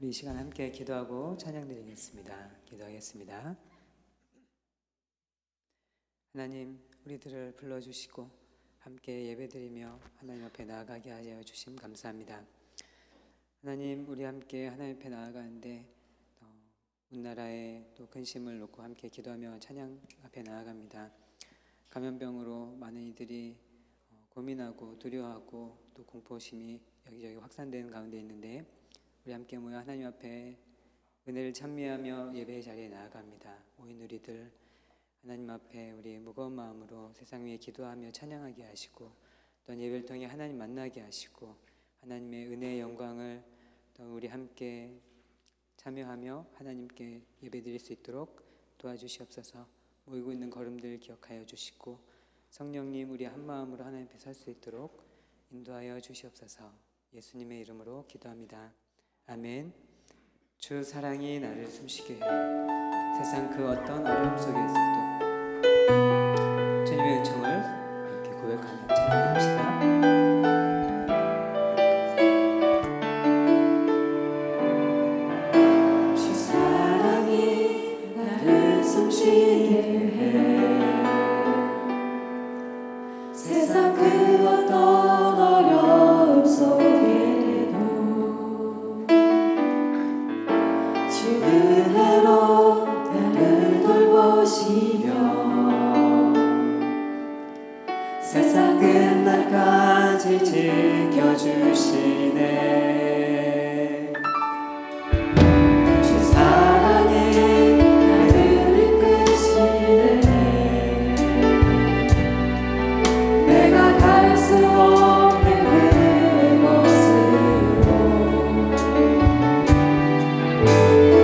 우리 이 시간 함께 기도하고 찬양 드리겠습니다. 기도하겠습니다. 하나님, 우리들을 불러주시고 함께 예배드리며 하나님 앞에 나아가게 하여 주심 감사합니다. 하나님, 우리 함께 하나님 앞에 나아가는데 온 나라에 또 근심을 놓고 함께 기도하며 찬양 앞에 나아갑니다. 감염병으로 많은 이들이 고민하고 두려워하고 또 공포심이 여기저기 확산되는 가운데 있는데 우리 함께 모여 하나님 앞에 은혜를 찬미하며 예배의 자리에 나아갑니다. 오인 우리들 하나님 앞에 우리 무거운 마음으로 세상 위에 기도하며 찬양하게 하시고 또 예배를 통해 하나님 만나게 하시고 하나님의 은혜의 영광을 또 우리 함께 참여하며 하나님께 예배드릴 수 있도록 도와주시옵소서. 모이고 있는 걸음들 기억하여 주시고 성령님 우리 한 마음으로 하나님 앞에 설 수 있도록 인도하여 주시옵소서. 예수님의 이름으로 기도합니다. 아멘. 주 사랑이 나를 숨쉬게 해 세상 그 어떤 어려움 속에서도 주님의 은총을 함께 고백하며 찬양합시다. 주 사랑이 나를 숨쉬게 해 세상 그 어떤 어려움 속에도 주 은혜로 나를 돌보시며 세상 끝날까지 지켜주시네. 주 사랑이 나를 이끄시네. 내가 갈 수 없는 그곳으로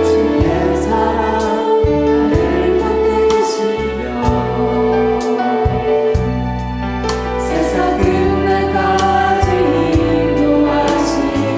주의 사랑 나를 붙드시며 세상 끝날까지 인도하시네.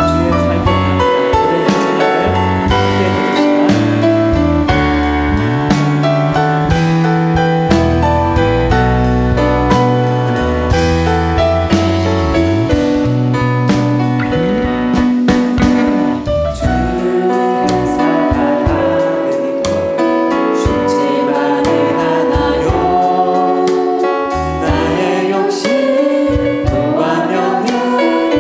주의 살기 원합니다. 노래 연습을 함께 해봅시다. 주의 사랑하는 것 쉽지만은 않아요. 나의 욕심 또 하면은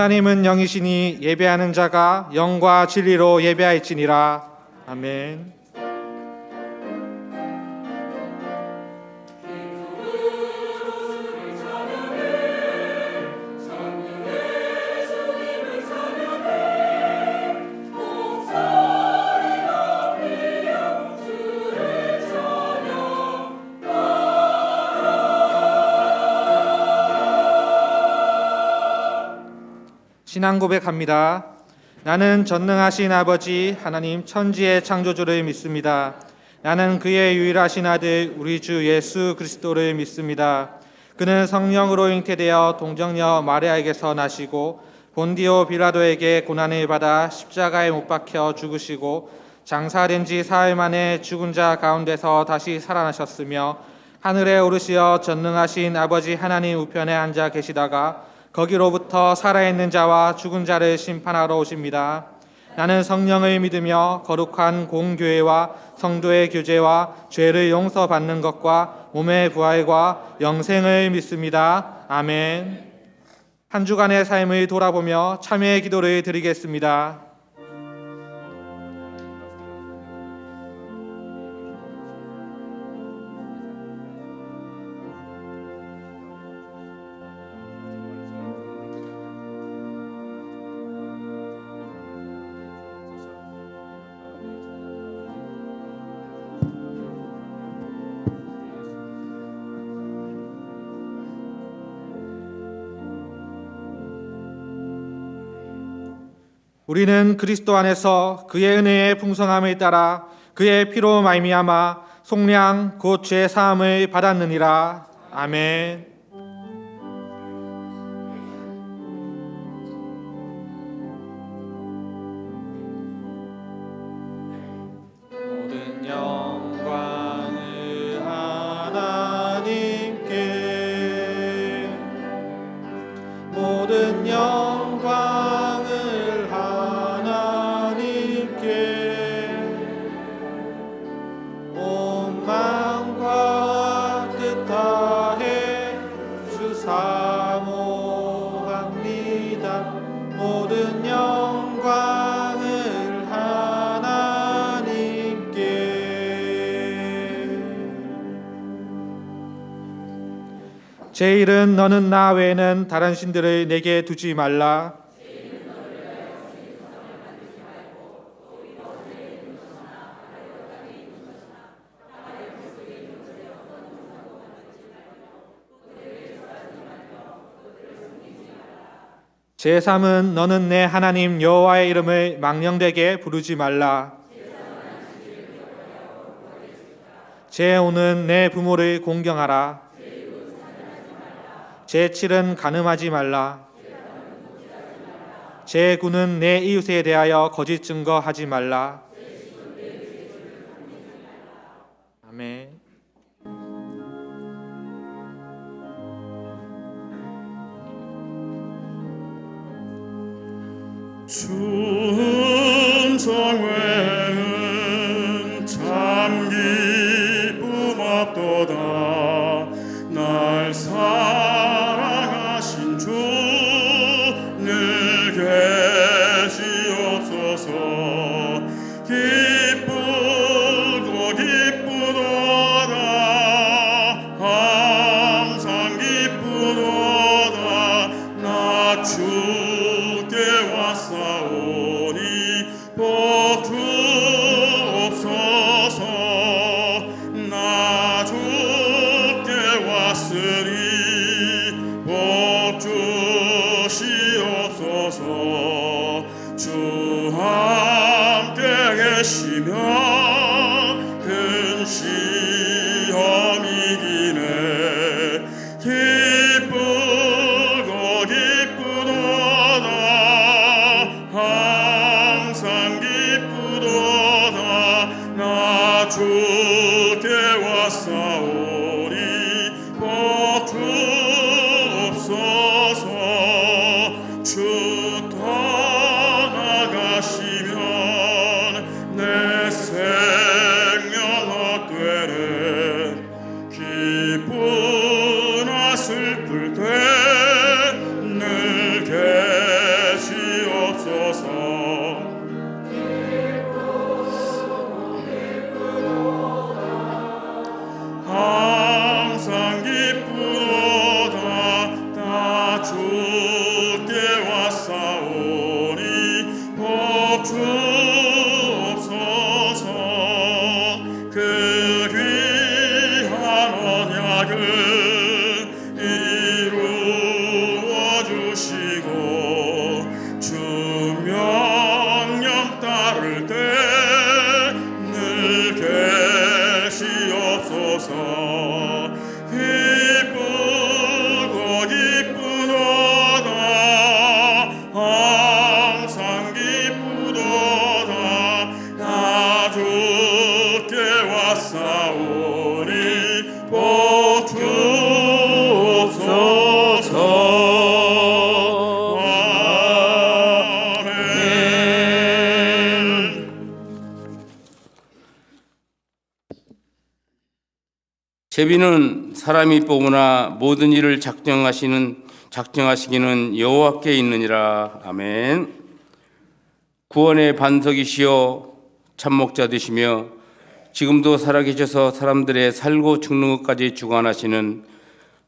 하나님은 영이시니 예배하는 자가 영과 진리로 예배할지니라. 아멘. 신앙 고백합니다. 나는 전능하신 아버지 하나님 천지의 창조주를 믿습니다. 나는 그의 유일하신 아들 우리 주 예수 그리스도를 믿습니다. 그는 성령으로 잉태되어 동정녀 마리아에게서 나시고 본디오 빌라도에게 고난을 받아 십자가에 못 박혀 죽으시고 장사된 지 사흘 만에 죽은 자 가운데서 다시 살아나셨으며 하늘에 오르시어 전능하신 아버지 하나님 우편에 앉아 계시다가 거기로부터 살아있는 자와 죽은 자를 심판하러 오십니다. 나는 성령을 믿으며 거룩한 공교회와 성도의 교제와 죄를 용서받는 것과 몸의 부활과 영생을 믿습니다. 아멘. 한 주간의 삶을 돌아보며 참회의 기도를 드리겠습니다. 우리는 그리스도 안에서 그의 은혜의 풍성함을 따라 그의 피로 말미암아 속량 곧 죄 사함을 받았느니라. 아멘. 모든 영광을 하나님께, 모든 영광을 하나님께, 온 마음과 뜻 다해 주 사모합니다. 모든 영광을 하나님께. 제 일은 너는 나 외에는 다른 신들을 내게 두지 말라. 제3은 너는 내 하나님 여호와의 이름을 망령되게 부르지 말라. 제5는 내 부모를 공경하라. 제7은 간음하지 말라. 제9는 내 이웃에 대하여 거짓 증거하지 말라. 아멘. 충성 외에는 참 기쁨 없도다. 날 사랑하신 주 늘 계시옵소서. 기쁘고 기쁘도다. 항상 기쁘도다. 나 주께 왔사오니 복 주옵소서. 나 주께 왔으니 복 주시옵소서. 주 함께 계시면 큰 시험이 이기네. 기쁘고 기쁘도다. 항상 기쁘도다. 나 주께 왔사오니 복 주옵소서. 주 떠나가시면 내 생명 헛되네. 기쁘나 슬플 때 늘 주옵소서. 아멘. 제비는 사람이 뽑으나 모든 일을 작정하시기는 여호와께 있느니라. 아멘. 구원의 반석이시여 참목자 되시며 지금도 살아계셔서 사람들의 살고 죽는 것까지 주관하시는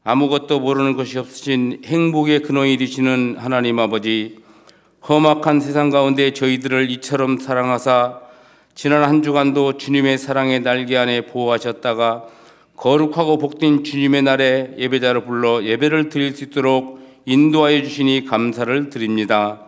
아무것도 모르는 것이 없으신 행복의 근원이 되시는 하나님 아버지, 험악한 세상 가운데 저희들을 이처럼 사랑하사 지난 한 주간도 주님의 사랑의 날개 안에 보호하셨다가 거룩하고 복된 주님의 날에 예배자를 불러 예배를 드릴 수 있도록 인도하여 주시니 감사를 드립니다.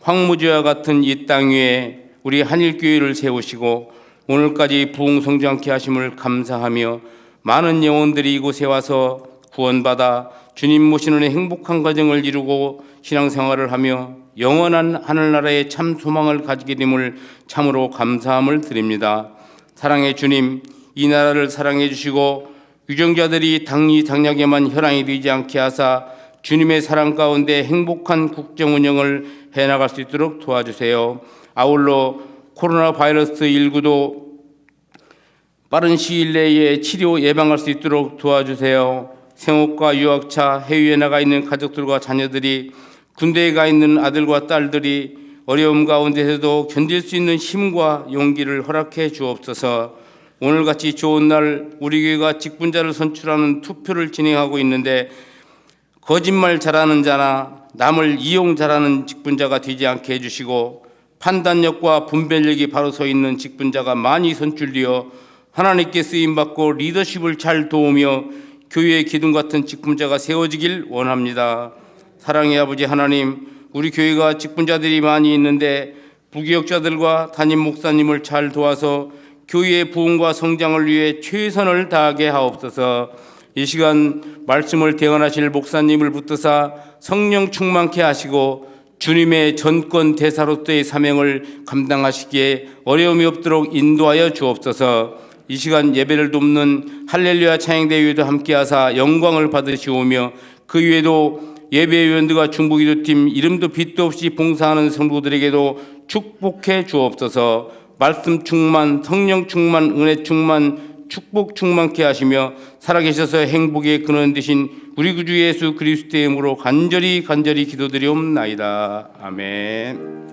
황무지와 같은 이 땅 위에 우리 한일교회를 세우시고 오늘까지 부흥성장케 하심을 감사하며 많은 영혼들이 이곳에 와서 구원받아 주님 모시는 행복한 가정을 이루고 신앙생활을 하며 영원한 하늘나라의 참 소망을 가지게 됨을 참으로 감사함을 드립니다. 사랑의 주님, 이 나라를 사랑해 주시고 유정자들이 당리당략에만 혈안이 되지 않게 하사 주님의 사랑 가운데 행복한 국정 운영을 해나갈 수 있도록 도와주세요. 아울러 코로나 바이러스 19도 빠른 시일 내에 치료 예방할 수 있도록 도와주세요. 생업과 유학차, 해외에 나가 있는 가족들과 자녀들이, 군대에 가 있는 아들과 딸들이 어려움 가운데서도 견딜 수 있는 힘과 용기를 허락해 주옵소서. 오늘같이 좋은 날 우리 교회가 직분자를 선출하는 투표를 진행하고 있는데 거짓말 잘하는 자나 남을 이용 잘하는 직분자가 되지 않게 해주시고 판단력과 분별력이 바로 서 있는 직분자가 많이 선출되어 하나님께 쓰임받고 리더십을 잘 도우며 교회의 기둥 같은 직분자가 세워지길 원합니다. 사랑의 아버지 하나님, 우리 교회가 직분자들이 많이 있는데 부교역자들과 담임 목사님을 잘 도와서 교회의 부흥과 성장을 위해 최선을 다하게 하옵소서. 이 시간 말씀을 대언하실 목사님을 붙드사 성령 충만케 하시고 주님의 전권 대사로서의 사명을 감당하시기에 어려움이 없도록 인도하여 주옵소서. 이 시간 예배를 돕는 할렐루야 찬양대회도 함께하사 영광을 받으시오며 그 외에도 예배위원들과 중보기도팀 이름도 빛도 없이 봉사하는 성도들에게도 축복해 주옵소서. 말씀 충만, 성령 충만, 은혜 충만, 축복 충만케 하시며 살아계셔서 행복의 근원 되신 우리 구주 예수 그리스도의 이름으로 간절히 기도드리옵나이다. 아멘.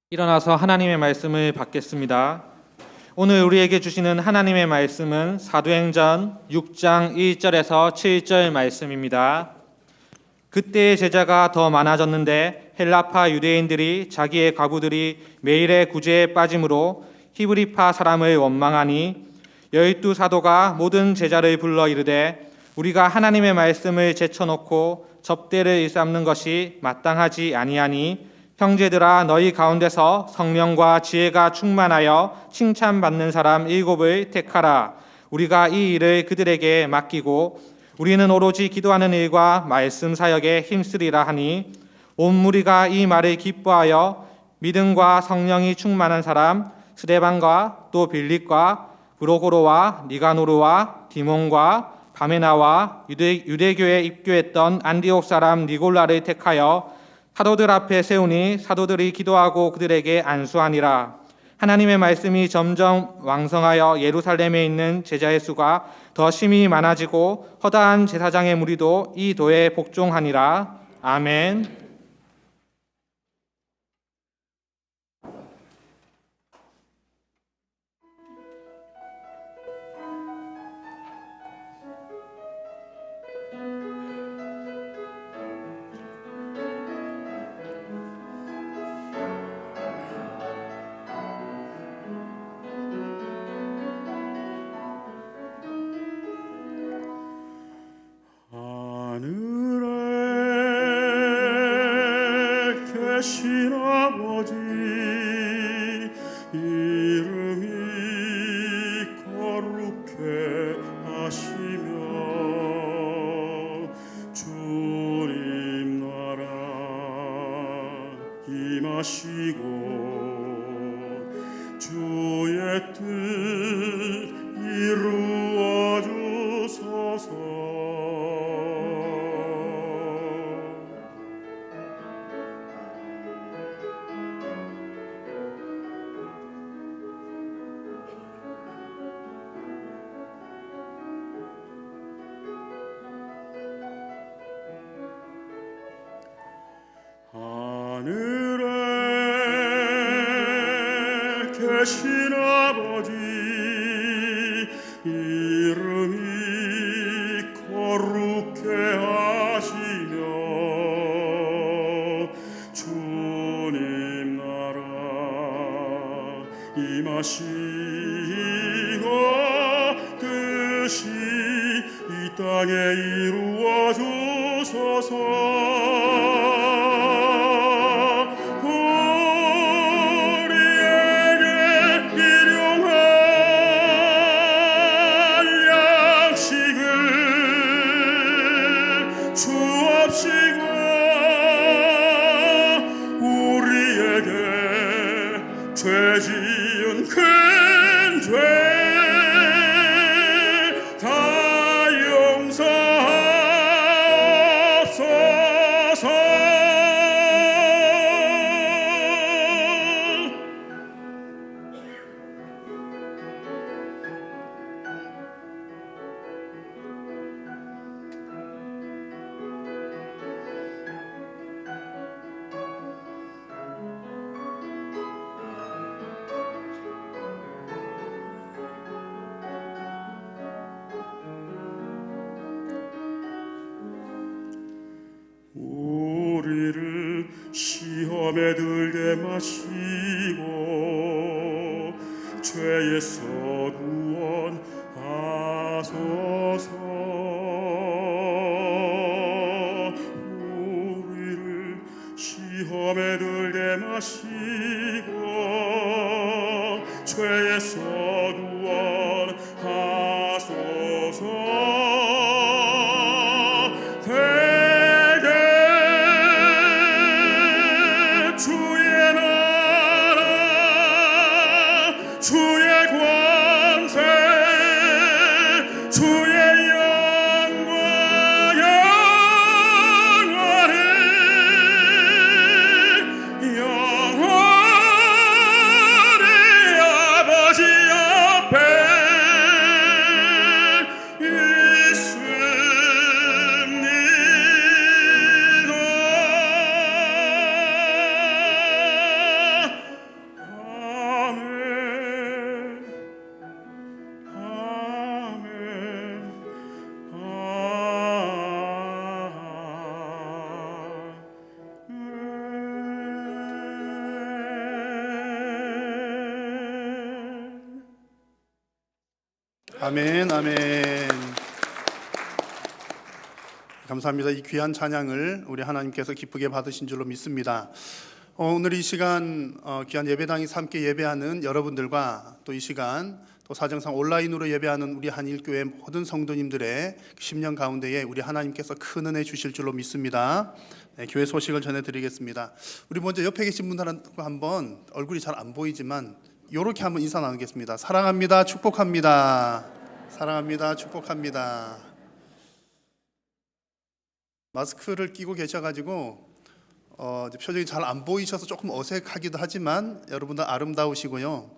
일어나서 하나님의 말씀을 받겠습니다. 오늘 우리에게 주시는 하나님의 말씀은 사도행전 6장 1절에서 7절 말씀입니다. 그때의 제자가 더 많아졌는데 헬라파 유대인들이 자기의 과부들이 매일의 구제에 빠짐으로 히브리파 사람을 원망하니 12 사도가 모든 제자를 불러 이르되 우리가 하나님의 말씀을 제쳐놓고 접대를 일삼는 것이 마땅하지 아니하니 형제들아 너희 가운데서 성령과 지혜가 충만하여 칭찬받는 사람 7을 택하라. 우리가 이 일을 그들에게 맡기고 우리는 오로지 기도하는 일과 말씀 사역에 힘쓰리라 하니 온 무리가 이 말을 기뻐하여 믿음과 성령이 충만한 사람 스데반과 또 빌립과 브로고로와 니가노르와 디몬과 바메나와 유대교에 입교했던 안디옥 사람 니골라를 택하여 사도들 앞에 세우니 사도들이 기도하고 그들에게 안수하니라. 하나님의 말씀이 점점 왕성하여 예루살렘에 있는 제자의 수가 더 심히 많아지고 허다한 제사장의 무리도 이 도에 복종하니라. 아멘. 임하시고 주의 뜻 이루어 주소서. 하늘에 계신 아버지 이름이 거룩해 하시며 주님 나라 임하시고 뜻이 이 땅에 이루어 주소서. 주옵시고 우리에게 죄 지은 큰 죄 다 용서하옵소서. 우리를 시험에 들게 마시고 죄에서 구원하소서. 우리를 시험에 들게 마시고 죄에서 구원하소서. 주의 권세 주의 영광 영원히 아버지 앞에 아멘, 아멘. 감사합니다. 이 귀한 찬양을 우리 하나님께서 기쁘게 받으신 줄로 믿습니다. 오늘 이 시간 귀한 예배당에서 함께 예배하는 여러분들과 또 이 시간 또 사정상 온라인으로 예배하는 우리 한일교회 모든 성도님들의 10년 가운데에 우리 하나님께서 큰 은혜 주실 줄로 믿습니다. 네, 교회 소식을 전해드리겠습니다. 우리 먼저 옆에 계신 분들한테 한번 얼굴이 잘 안 보이지만 이렇게 한번 인사 나누겠습니다. 사랑합니다. 축복합니다. 사랑합니다. 축복합니다. 마스크를 끼고 계셔가지고 표정이 잘 안 보이셔서 조금 어색하기도 하지만 여러분들 아름다우시고요.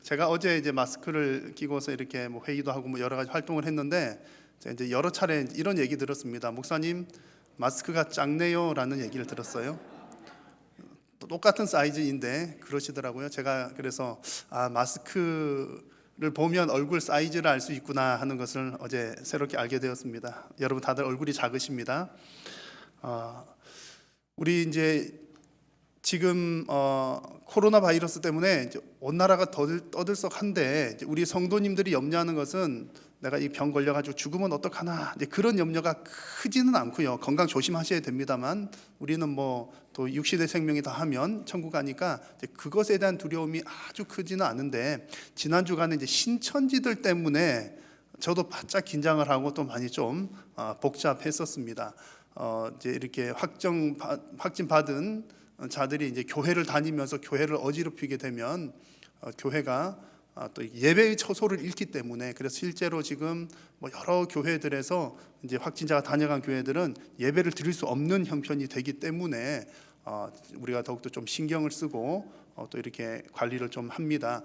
제가 어제 이제 마스크를 끼고서 이렇게 뭐 회의도 하고 뭐 여러 가지 활동을 했는데 이제 여러 차례 이런 얘기 들었습니다. 목사님 마스크가 작네요라는 얘기를 들었어요. 똑같은 사이즈인데 그러시더라고요. 제가 그래서 마스크를 보면 얼굴 사이즈를 알 수 있구나 하는 것을 어제 새롭게 알게 되었습니다. 여러분 다들 얼굴이 작으십니다. 우리 이제 지금 코로나 바이러스 때문에 이제 온 나라가 떠들썩한데 우리 성도님들이 염려하는 것은 내가 이 병 걸려가지고 죽으면 어떡하나 이제 그런 염려가 크지는 않고요. 건강 조심하셔야 됩니다만 우리는 뭐 또 육신의 생명이 다 하면 천국 가니까 이제 그것에 대한 두려움이 아주 크지는 않은데 지난 주간에 이제 신천지들 때문에 저도 바짝 긴장을 하고 또 많이 좀 복잡했었습니다. 이제 이렇게 확진 받은 자들이 이제 교회를 다니면서 교회를 어지럽히게 되면 교회가 또 예배의 처소를 잃기 때문에, 그래서 실제로 지금 뭐 여러 교회들에서 이제 확진자가 다녀간 교회들은 예배를 드릴 수 없는 형편이 되기 때문에 우리가 더욱더 좀 신경을 쓰고 또 이렇게 관리를 좀 합니다.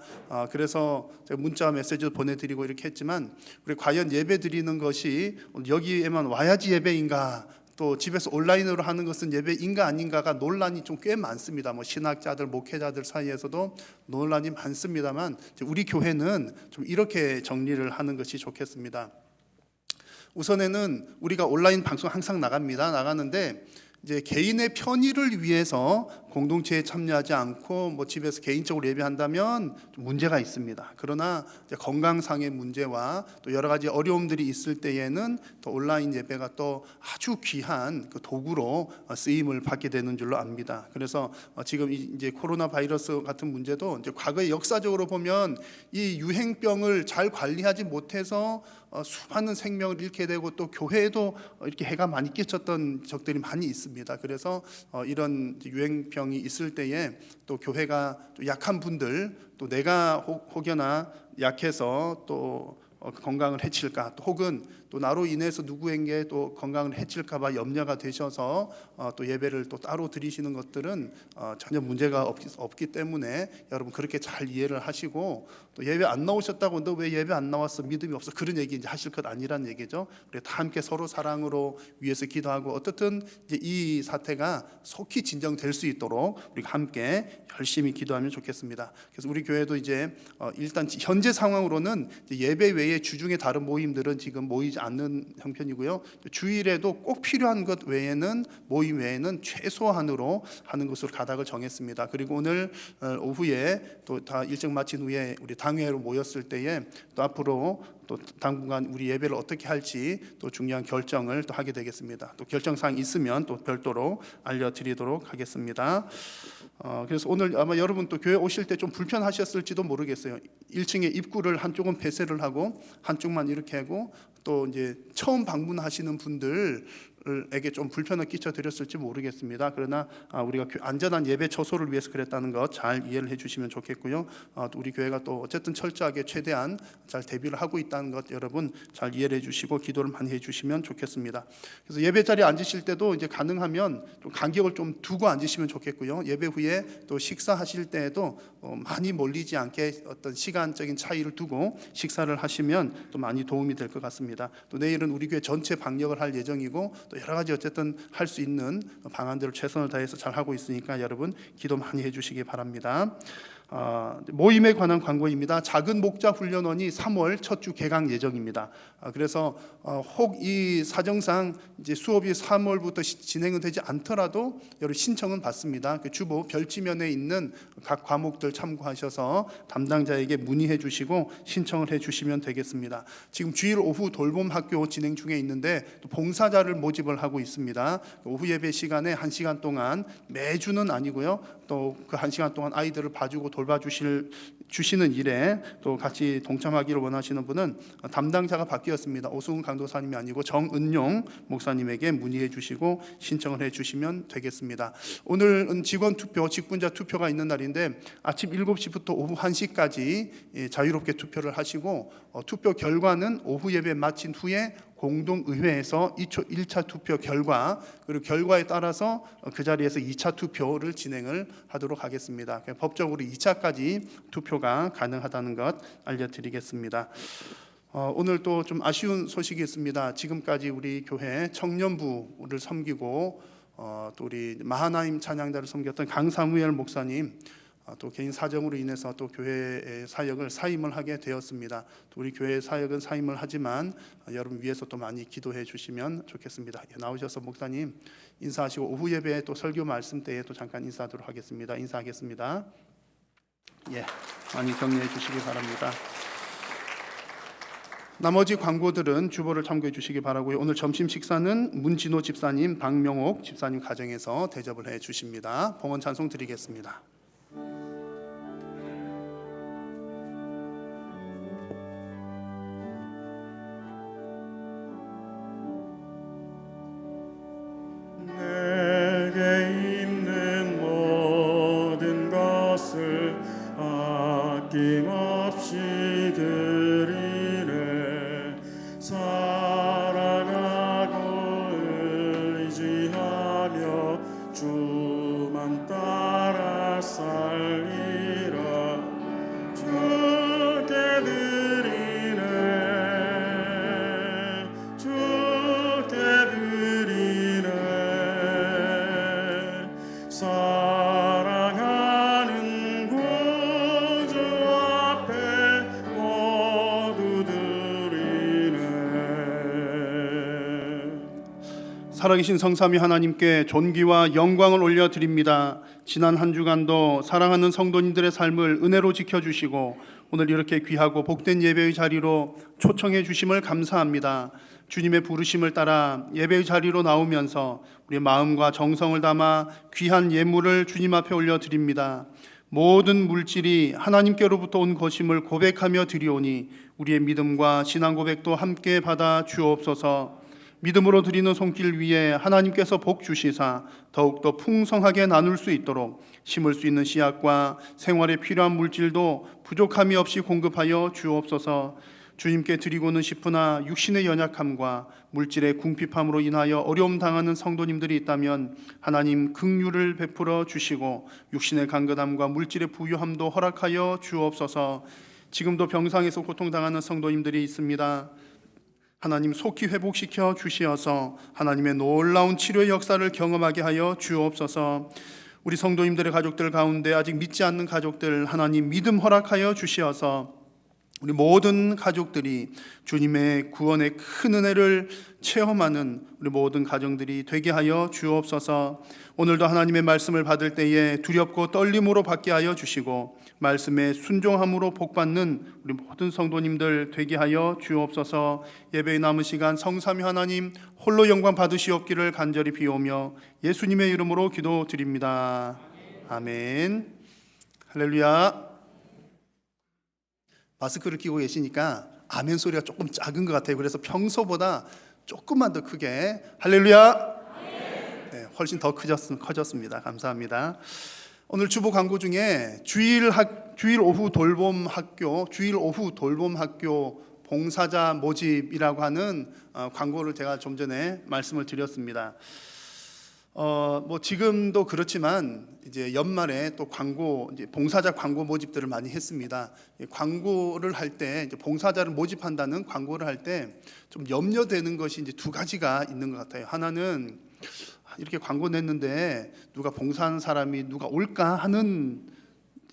그래서 제가 문자 메시지도 보내드리고 이렇게 했지만, 우리 과연 예배 드리는 것이 여기에만 와야지 예배인가, 또 집에서 온라인으로 하는 것은 예배인가 아닌가가 논란이 좀 꽤 많습니다. 뭐 신학자들, 목회자들 사이에서도 논란이 많습니다만, 우리 교회는 좀 이렇게 정리를 하는 것이 좋겠습니다. 우선에는 우리가 온라인 방송 항상 나가는데 이제 개인의 편의를 위해서 공동체에 참여하지 않고 뭐 집에서 개인적으로 예배한다면 좀 문제가 있습니다. 그러나 이제 건강상의 문제와 또 여러 가지 어려움들이 있을 때에는 또 온라인 예배가 또 아주 귀한 그 도구로 쓰임을 받게 되는 줄로 압니다. 그래서 지금 이제 코로나 바이러스 같은 문제도 이제 과거에 역사적으로 보면 이 유행병을 잘 관리하지 못해서 수많은 생명을 잃게 되고 또 교회에도 이렇게 해가 많이 끼쳤던 적들이 많이 있습니다. 그래서 이런 유행병이 있을 때에 또 교회가 또 약한 분들, 또 내가 혹여나 약해서 또 건강을 해칠까, 또 혹은 또 나로 인해서 누구에게 또 건강을 해칠까봐 염려가 되셔서 또 예배를 또 따로 드리시는 것들은 전혀 문제가 없기 때문에 여러분 그렇게 잘 이해를 하시고, 또 예배 안 나오셨다고 너 왜 예배 안 나왔어, 믿음이 없어, 그런 얘기 이제 하실 것 아니라는 얘기죠. 그래 다 함께 서로 사랑으로 위해서 기도하고 어떻든 이제 이 사태가 속히 진정될 수 있도록 우리가 함께 열심히 기도하면 좋겠습니다. 그래서 우리 교회도 이제 일단 현재 상황으로는 예배 외에 주중에 다른 모임들은 지금 모이지 않는 형편이고요. 주일에도 꼭 필요한 것 외에는, 모임 외에는 최소한으로 하는 것으로 가닥을 정했습니다. 그리고 오늘 오후에 또 다 일정 마친 후에 우리 당회로 모였을 때에 또 앞으로 또 당분간 우리 예배를 어떻게 할지 또 중요한 결정을 또 하게 되겠습니다. 또 결정사항 있으면 또 별도로 알려드리도록 하겠습니다. 그래서 오늘 아마 여러분 또 교회 오실 때 좀 불편하셨을지도 모르겠어요. 1층에 입구를 한쪽은 폐쇄를 하고 한쪽만 이렇게 하고, 또 이제 처음 방문하시는 분들에게 좀 불편을 끼쳐 드렸을지 모르겠습니다. 그러나 우리가 안전한 예배 처소를 위해서 그랬다는 것 잘 이해를 해주시면 좋겠고요. 또 우리 교회가 또 어쨌든 철저하게 최대한 잘 대비를 하고 있다는 것 여러분 잘 이해를 해주시고 기도를 많이 해주시면 좋겠습니다. 그래서 예배 자리에 앉으실 때도 이제 가능하면 좀 간격을 좀 두고 앉으시면 좋겠고요. 예배 후에 또 식사하실 때에도 많이 몰리지 않게 어떤 시간적인 차이를 두고 식사를 하시면 또 많이 도움이 될 것 같습니다. 또 내일은 우리 교회 전체 방역을 할 예정이고 또 여러 가지 어쨌든 할 수 있는 방안들을 최선을 다해서 잘 하고 있으니까 여러분 기도 많이 해주시기 바랍니다. 모임에 관한 광고입니다. 작은 목자 훈련원이 3월 첫 주 개강 예정입니다. 그래서 혹 이 사정상 이제 수업이 3월부터 진행은 되지 않더라도 여러 신청은 받습니다. 그 주보 별지면에 있는 각 과목들 참고하셔서 담당자에게 문의해 주시고 신청을 해 주시면 되겠습니다. 지금 주일 오후 돌봄 학교 진행 중에 있는데 또 봉사자를 모집을 하고 있습니다. 오후 예배 시간에 1시간 동안, 매주는 아니고요, 또 그 1시간 동안 아이들을 봐주고 돌봐주시는 일에 또 같이 동참하기를 원하시는 분은 담당자가 바뀌었습니다. 오승훈 강도사님이 아니고 정은용 목사님에게 문의해 주시고 신청을 해 주시면 되겠습니다. 오늘은 직원 투표, 직분자 투표가 있는 날인데 아침 7시부터 오후 1시까지 자유롭게 투표를 하시고 투표 결과는 오후 예배 마친 후에 공동의회에서 1차 투표 결과, 그리고 결과에 따라서 그 자리에서 2차 투표를 진행을 하도록 하겠습니다. 법적으로 2차까지 투표가 가능하다는 것 알려드리겠습니다. 오늘 또 좀 아쉬운 소식이 있습니다. 지금까지 우리 교회 청년부를 섬기고 또 우리 마하나임 찬양단을 섬겼던 강사무엘 목사님 또 개인 사정으로 인해서 또 교회의 사역을 사임을 하게 되었습니다. 또 우리 교회의 사역은 사임을 하지만 여러분 위해서 또 많이 기도해 주시면 좋겠습니다. 나오셔서 목사님 인사하시고 오후 예배 또 설교 말씀 때에 또 잠깐 인사하도록 하겠습니다. 인사하겠습니다. 많이 격려해 주시기 바랍니다. 나머지 광고들은 주보를 참고해 주시기 바라고요. 오늘 점심 식사는 문진호 집사님, 박명옥 집사님 가정에서 대접을 해 주십니다. 봉헌 찬송 드리겠습니다. 내게 있는 살아계신 성삼위 하나님께 존귀와 영광을 올려드립니다. 지난 한 주간도 사랑하는 성도님들의 삶을 은혜로 지켜주시고 오늘 이렇게 귀하고 복된 예배의 자리로 초청해 주심을 감사합니다. 주님의 부르심을 따라 예배의 자리로 나오면서 우리의 마음과 정성을 담아 귀한 예물을 주님 앞에 올려드립니다. 모든 물질이 하나님께로부터 온 것임을 고백하며 드리오니 우리의 믿음과 신앙 고백도 함께 받아 주옵소서. 믿음으로 드리는 손길 위에 하나님께서 복 주시사 더욱더 풍성하게 나눌 수 있도록 심을 수 있는 씨앗과 생활에 필요한 물질도 부족함이 없이 공급하여 주옵소서. 주님께 드리고는 싶으나 육신의 연약함과 물질의 궁핍함으로 인하여 어려움 당하는 성도님들이 있다면 하나님 긍휼을 베풀어 주시고 육신의 간근함과 물질의 부유함도 허락하여 주옵소서. 지금도 병상에서 고통당하는 성도님들이 있습니다. 하나님 속히 회복시켜 주시어서 하나님의 놀라운 치료의 역사를 경험하게 하여 주옵소서. 우리 성도님들의 가족들 가운데 아직 믿지 않는 가족들 하나님 믿음 허락하여 주시어서 우리 모든 가족들이 주님의 구원의 큰 은혜를 체험하는 우리 모든 가정들이 되게 하여 주옵소서. 오늘도 하나님의 말씀을 받을 때에 두렵고 떨림으로 받게 하여 주시고 말씀에 순종함으로 복받는 우리 모든 성도님들 되게 하여 주옵소서. 예배의 남은 시간 성삼위 하나님 홀로 영광 받으시옵기를 간절히 비오며 예수님의 이름으로 기도드립니다. 아멘. 할렐루야. 마스크를 끼고 계시니까 아멘 소리가 조금 작은 것 같아요. 그래서 평소보다 조금만 더 크게 할렐루야. 네, 훨씬 더 커졌습니다. 감사합니다. 오늘 주보 광고 중에 주일 오후 돌봄 학교 봉사자 모집이라고 하는 광고를 제가 좀 전에 말씀을 드렸습니다. 뭐 지금도 그렇지만 이제 연말에 또 이제 봉사자 광고 모집들을 많이 했습니다. 광고를 할 때 이제 봉사자를 모집한다는 광고를 할 때 좀 염려되는 것이 이제 두 가지가 있는 것 같아요. 하나는 이렇게 광고 냈는데 누가 봉사하는 사람이 누가 올까 하는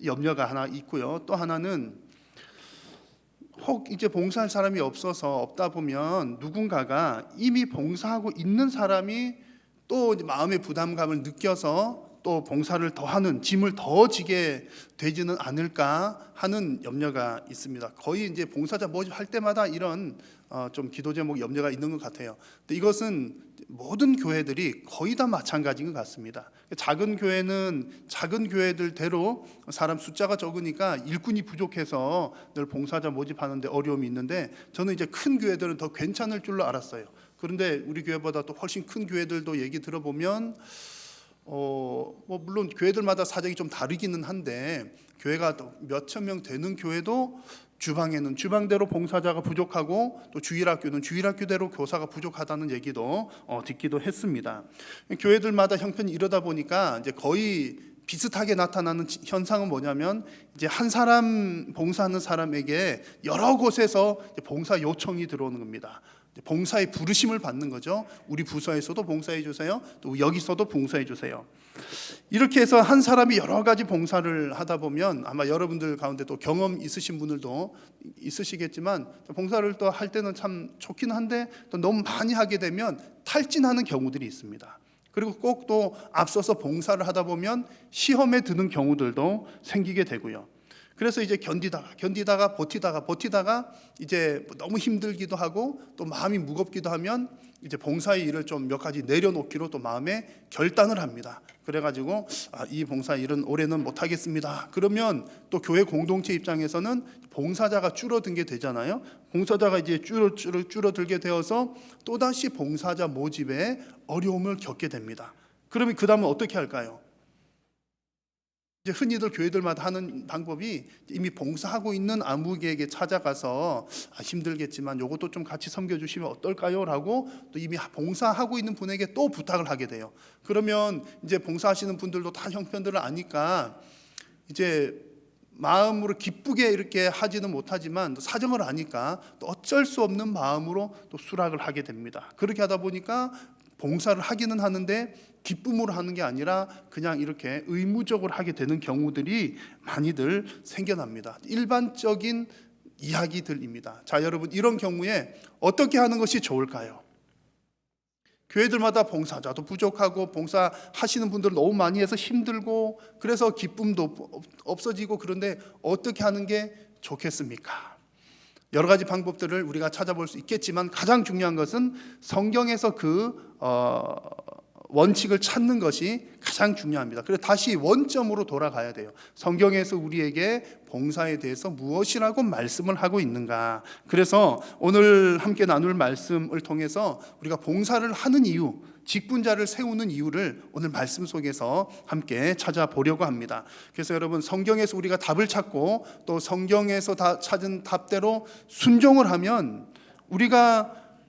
염려가 하나 있고요. 또 하나는 혹 이제 봉사할 사람이 없다 보면 누군가가 이미 봉사하고 있는 사람이 또 이제 마음의 부담감을 느껴서 또 봉사를 더하는 짐을 더 지게 되지는 않을까 하는 염려가 있습니다. 거의 이제 봉사자 모집할 때마다 이런 좀 기도 제목 염려가 있는 것 같아요. 근데 이것은 모든 교회들이 거의 다 마찬가지인 것 같습니다. 작은 교회는 작은 교회들대로 사람 숫자가 적으니까 일꾼이 부족해서 늘 봉사자 모집하는데 어려움이 있는데 저는 이제 큰 교회들은 더 괜찮을 줄로 알았어요. 그런데 우리 교회보다 또 훨씬 큰 교회들도 얘기 들어보면 뭐 물론 교회들마다 사정이 좀 다르기는 한데 교회가 몇천 명 되는 교회도 주방에는 주방대로 봉사자가 부족하고 또 주일학교는 주일학교대로 교사가 부족하다는 얘기도 듣기도 했습니다. 교회들마다 형편이 이러다 보니까 이제 거의 비슷하게 나타나는 현상은 뭐냐면 이제 한 사람 봉사하는 사람에게 여러 곳에서 봉사 요청이 들어오는 겁니다. 봉사의 부르심을 받는 거죠. 우리 부서에서도 봉사해 주세요. 또 여기서도 봉사해 주세요. 이렇게 해서 한 사람이 여러 가지 봉사를 하다 보면 아마 여러분들 가운데 또 경험 있으신 분들도 있으시겠지만 봉사를 또 할 때는 참 좋긴 한데 또 너무 많이 하게 되면 탈진하는 경우들이 있습니다. 그리고 꼭 또 앞서서 봉사를 하다 보면 시험에 드는 경우들도 생기게 되고요. 그래서 이제 견디다가 버티다가 이제 너무 힘들기도 하고 또 마음이 무겁기도 하면 이제 봉사의 일을 좀 몇 가지 내려놓기로 또 마음에 결단을 합니다. 그래가지고 이 봉사 일은 올해는 못하겠습니다. 그러면 또 교회 공동체 입장에서는 봉사자가 줄어든 게 되잖아요. 봉사자가 이제 줄어들게 되어서 또다시 봉사자 모집에 어려움을 겪게 됩니다. 그러면 그 다음은 어떻게 할까요? 이제 흔히들 교회들마다 하는 방법이 이미 봉사하고 있는 아무개에게 찾아가서 힘들겠지만 요것도 좀 같이 섬겨주시면 어떨까요? 라고 또 이미 봉사하고 있는 분에게 또 부탁을 하게 돼요. 그러면 이제 봉사하시는 분들도 다 형편들을 아니까 이제 마음으로 기쁘게 이렇게 하지는 못하지만 사정을 아니까 또 어쩔 수 없는 마음으로 또 수락을 하게 됩니다. 그렇게 하다 보니까 봉사를 하기는 하는데 기쁨으로 하는 게 아니라 그냥 이렇게 의무적으로 하게 되는 경우들이 많이들 생겨납니다. 일반적인 이야기들입니다. 자, 여러분 이런 경우에 어떻게 하는 것이 좋을까요? 교회들마다 봉사자도 부족하고 봉사하시는 분들 너무 많이 해서 힘들고 그래서 기쁨도 없어지고 그런데 어떻게 하는 게 좋겠습니까? 여러 가지 방법들을 우리가 찾아볼 수 있겠지만 가장 중요한 것은 성경에서 그 원칙을 찾는 것이 가장 중요합니다. 그래서 다시 원점으로 돌아가야 돼요. 성경에서 우리에게 봉사에 대해서 무엇이라고 말씀을 하고 있는가. 그래서 오늘 함께 나눌 말씀을 통해서 우리가 봉사를 하는 이유, 직분자를 세우는 이유를 오늘 말씀 속에서 함께 찾아보려고 합니다. 그래서 여러분, 성경에서 우리가 답을 찾고 또 성경에서 찾은 답대로 순종을 하면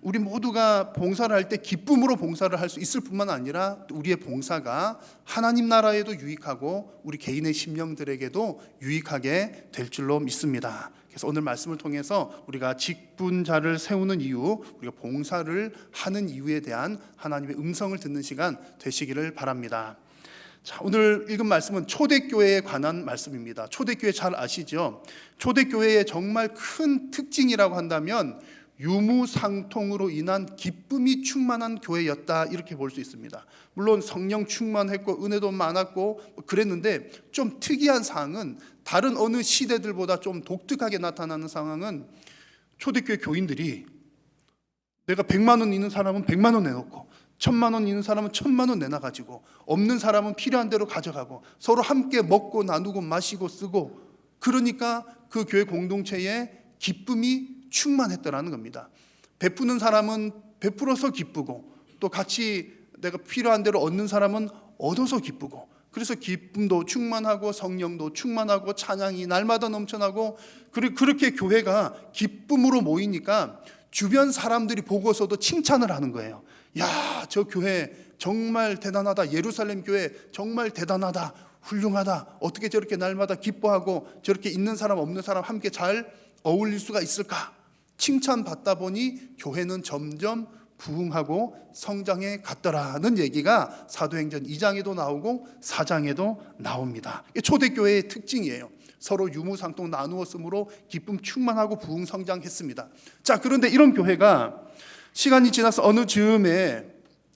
우리 모두가 봉사를 할 때 기쁨으로 봉사를 할 수 있을 뿐만 아니라 우리의 봉사가 하나님 나라에도 유익하고 우리 개인의 심령들에게도 유익하게 될 줄로 믿습니다. 그래서 오늘 말씀을 통해서 우리가 직분자를 세우는 이유, 우리가 봉사를 하는 이유에 대한 하나님의 음성을 듣는 시간 되시기를 바랍니다. 자, 오늘 읽은 말씀은 초대교회에 관한 말씀입니다. 초대교회 잘 아시죠? 초대교회의 정말 큰 특징이라고 한다면 유무상통으로 인한 기쁨이 충만한 교회였다, 이렇게 볼 수 있습니다. 물론 성령 충만했고 은혜도 많았고 그랬는데 좀 특이한 사항은 다른 어느 시대들보다 좀 독특하게 나타나는 상황은 초대교회 교인들이 내가 100만 원 있는 사람은 100만 원 내놓고 1000만 원 있는 사람은 1000만 원 내놔가지고 없는 사람은 필요한 대로 가져가고 서로 함께 먹고 나누고 마시고 쓰고, 그러니까 그 교회 공동체에 기쁨이 충만했더라는 겁니다. 베푸는 사람은 베풀어서 기쁘고 또 같이 내가 필요한 대로 얻는 사람은 얻어서 기쁘고, 그래서 기쁨도 충만하고 성령도 충만하고 찬양이 날마다 넘쳐나고, 그렇게 교회가 기쁨으로 모이니까 주변 사람들이 보고서도 칭찬을 하는 거예요. 야, 저 교회 정말 대단하다. 예루살렘 교회 정말 대단하다. 훌륭하다. 어떻게 저렇게 날마다 기뻐하고 저렇게 있는 사람 없는 사람 함께 잘 어울릴 수가 있을까? 칭찬받다 보니 교회는 점점 부흥하고 성장해 갔더라는 얘기가 사도행전 2장에도 나오고 4장에도 나옵니다. 이게 초대교회의 특징이에요. 서로 유무상통 나누었으므로 기쁨 충만하고 부흥 성장했습니다. 자, 그런데 이런 교회가 시간이 지나서 어느 즈음에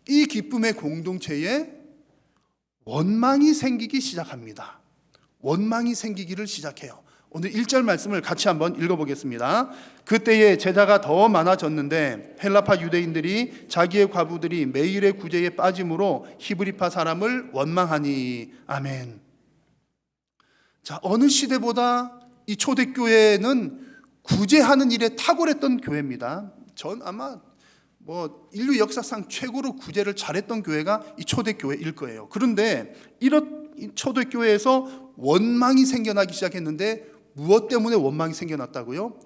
이 기쁨의 공동체에 원망이 생기기 시작합니다. 원망이 생기기를 시작해요. 오늘 1절 말씀을 같이 한번 읽어보겠습니다. 그때에 제자가 더 많아졌는데 헬라파 유대인들이 자기의 과부들이 매일의 구제에 빠짐으로 히브리파 사람을 원망하니. 아멘. 자, 어느 시대보다 이 초대교회는 구제하는 일에 탁월했던 교회입니다. 전 아마 인류 역사상 최고로 구제를 잘했던 교회가 이 초대교회일 거예요. 그런데 이런 초대교회에서 원망이 생겨나기 시작했는데 무엇 때문에 원망이 생겨났다고요?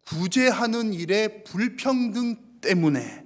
구제하는 일의 불평등 때문에.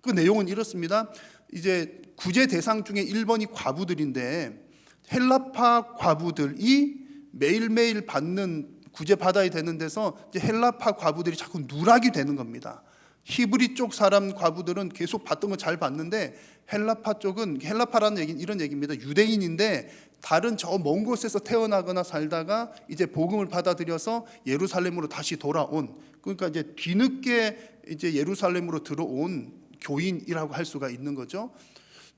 그 내용은 이렇습니다. 이제 구제 대상 중에 1번이 과부들인데 헬라파 과부들이 매일매일 받는 구제 받아야 되는 데서 이제 헬라파 과부들이 자꾸 누락이 되는 겁니다. 히브리 쪽 사람 과부들은 계속 받던 거 잘 받는데 헬라파 쪽은, 헬라파라는 얘기는 이런 얘기입니다. 유대인인데 다른 저 먼 곳에서 태어나거나 살다가 이제 복음을 받아들여서 예루살렘으로 다시 돌아온, 그러니까 이제 뒤늦게 이제 예루살렘으로 들어온 교인이라고 할 수가 있는 거죠.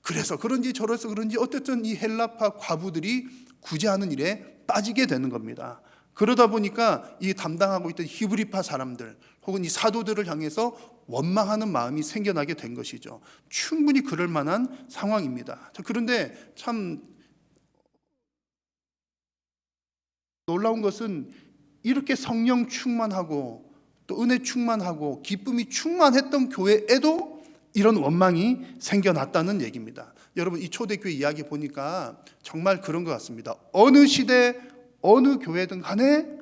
그래서 그런지 저래서 그런지 어쨌든 이 헬라파 과부들이 구제하는 일에 빠지게 되는 겁니다. 그러다 보니까 이 담당하고 있던 히브리파 사람들 혹은 이 사도들을 향해서 원망하는 마음이 생겨나게 된 것이죠. 충분히 그럴 만한 상황입니다. 그런데 참 놀라운 것은 이렇게 성령 충만하고 또 은혜 충만하고 기쁨이 충만했던 교회에도 이런 원망이 생겨났다는 얘기입니다. 여러분, 이 초대교회 이야기 보니까 정말 그런 것 같습니다. 어느 시대 어느 교회든 간에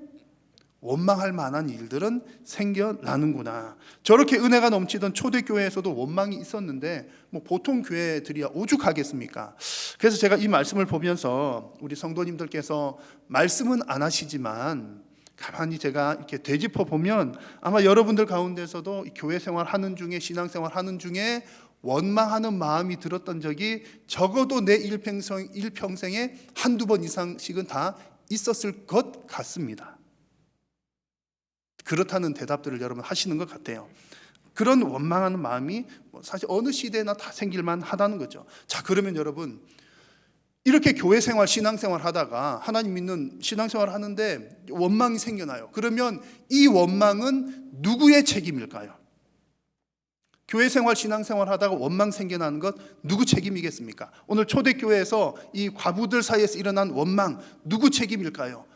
원망할 만한 일들은 생겨나는구나. 저렇게 은혜가 넘치던 초대교회에서도 원망이 있었는데 보통 교회들이야 오죽하겠습니까? 그래서 제가 이 말씀을 보면서 우리 성도님들께서 말씀은 안 하시지만 가만히 제가 이렇게 되짚어 보면 아마 여러분들 가운데서도 교회 생활하는 중에, 신앙생활 하는 중에 원망하는 마음이 들었던 적이 적어도 내 일평생에 한두 번 이상씩은 다 있었을 것 같습니다. 그렇다는 대답들을 여러분 하시는 것 같아요. 그런 원망하는 마음이 사실 어느 시대나 다 생길만 하다는 거죠. 자, 그러면 여러분, 이렇게 교회 생활, 신앙생활 하다가 하나님 믿는 신앙생활 하는데 원망이 생겨나요. 그러면 이 원망은 누구의 책임일까요? 교회 생활, 신앙생활 하다가 원망 생겨나는 것 누구 책임이겠습니까? 오늘 초대교회에서 이 과부들 사이에서 일어난 원망 누구 책임일까요?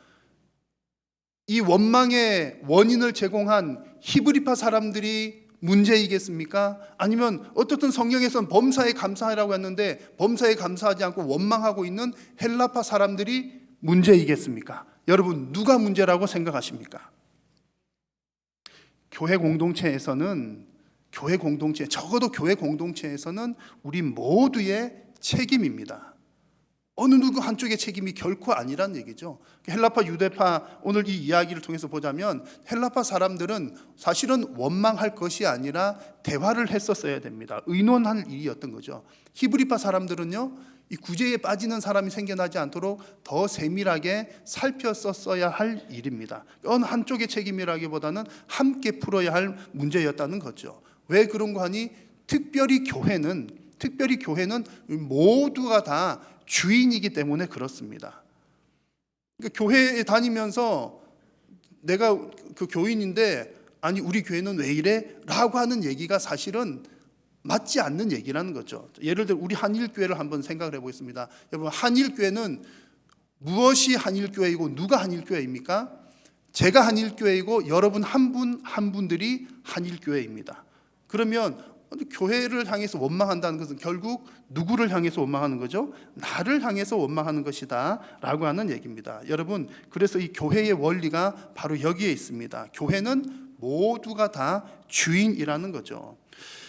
이 원망의 원인을 제공한 히브리파 사람들이 문제이겠습니까? 아니면 어떻든 성경에서는 범사에 감사하라고 했는데 범사에 감사하지 않고 원망하고 있는 헬라파 사람들이 문제이겠습니까? 여러분, 누가 문제라고 생각하십니까? 교회 공동체에서는 적어도 교회 공동체에서는 우리 모두의 책임입니다. 어느 누구 한쪽의 책임이 결코 아니란 얘기죠. 헬라파, 유대파, 오늘 이 이야기를 통해서 보자면 헬라파 사람들은 사실은 원망할 것이 아니라 대화를 했었어야 됩니다. 의논할 일이었던 거죠. 히브리파 사람들은요, 이 구제에 빠지는 사람이 생겨나지 않도록 더 세밀하게 살폈었어야 할 일입니다. 어느 한쪽의 책임이라기보다는 함께 풀어야 할 문제였다는 거죠. 왜 그런 거 하니? 특별히 교회는 모두가 다 주인이기 때문에 그렇습니다. 그러니까 교회에 다니면서 내가 그 교인인데 아니 우리 교회는 왜 이래? 라고 하는 얘기가 사실은 맞지 않는 얘기라는 거죠. 예를 들어 우리 한일교회를 한번 생각을 해보겠습니다. 여러분, 한일교회는 무엇이 한일교회이고 누가 한일교회입니까? 제가 한일교회이고 여러분 한 분 한 분들이 한일교회입니다. 그러면 교회를 향해서 원망한다는 것은 결국 누구를 향해서 원망하는 거죠? 나를 향해서 원망하는 것이다 라고 하는 얘기입니다. 여러분, 그래서 이 교회의 원리가 바로 여기에 있습니다. 교회는 모두가 다 주인이라는 거죠.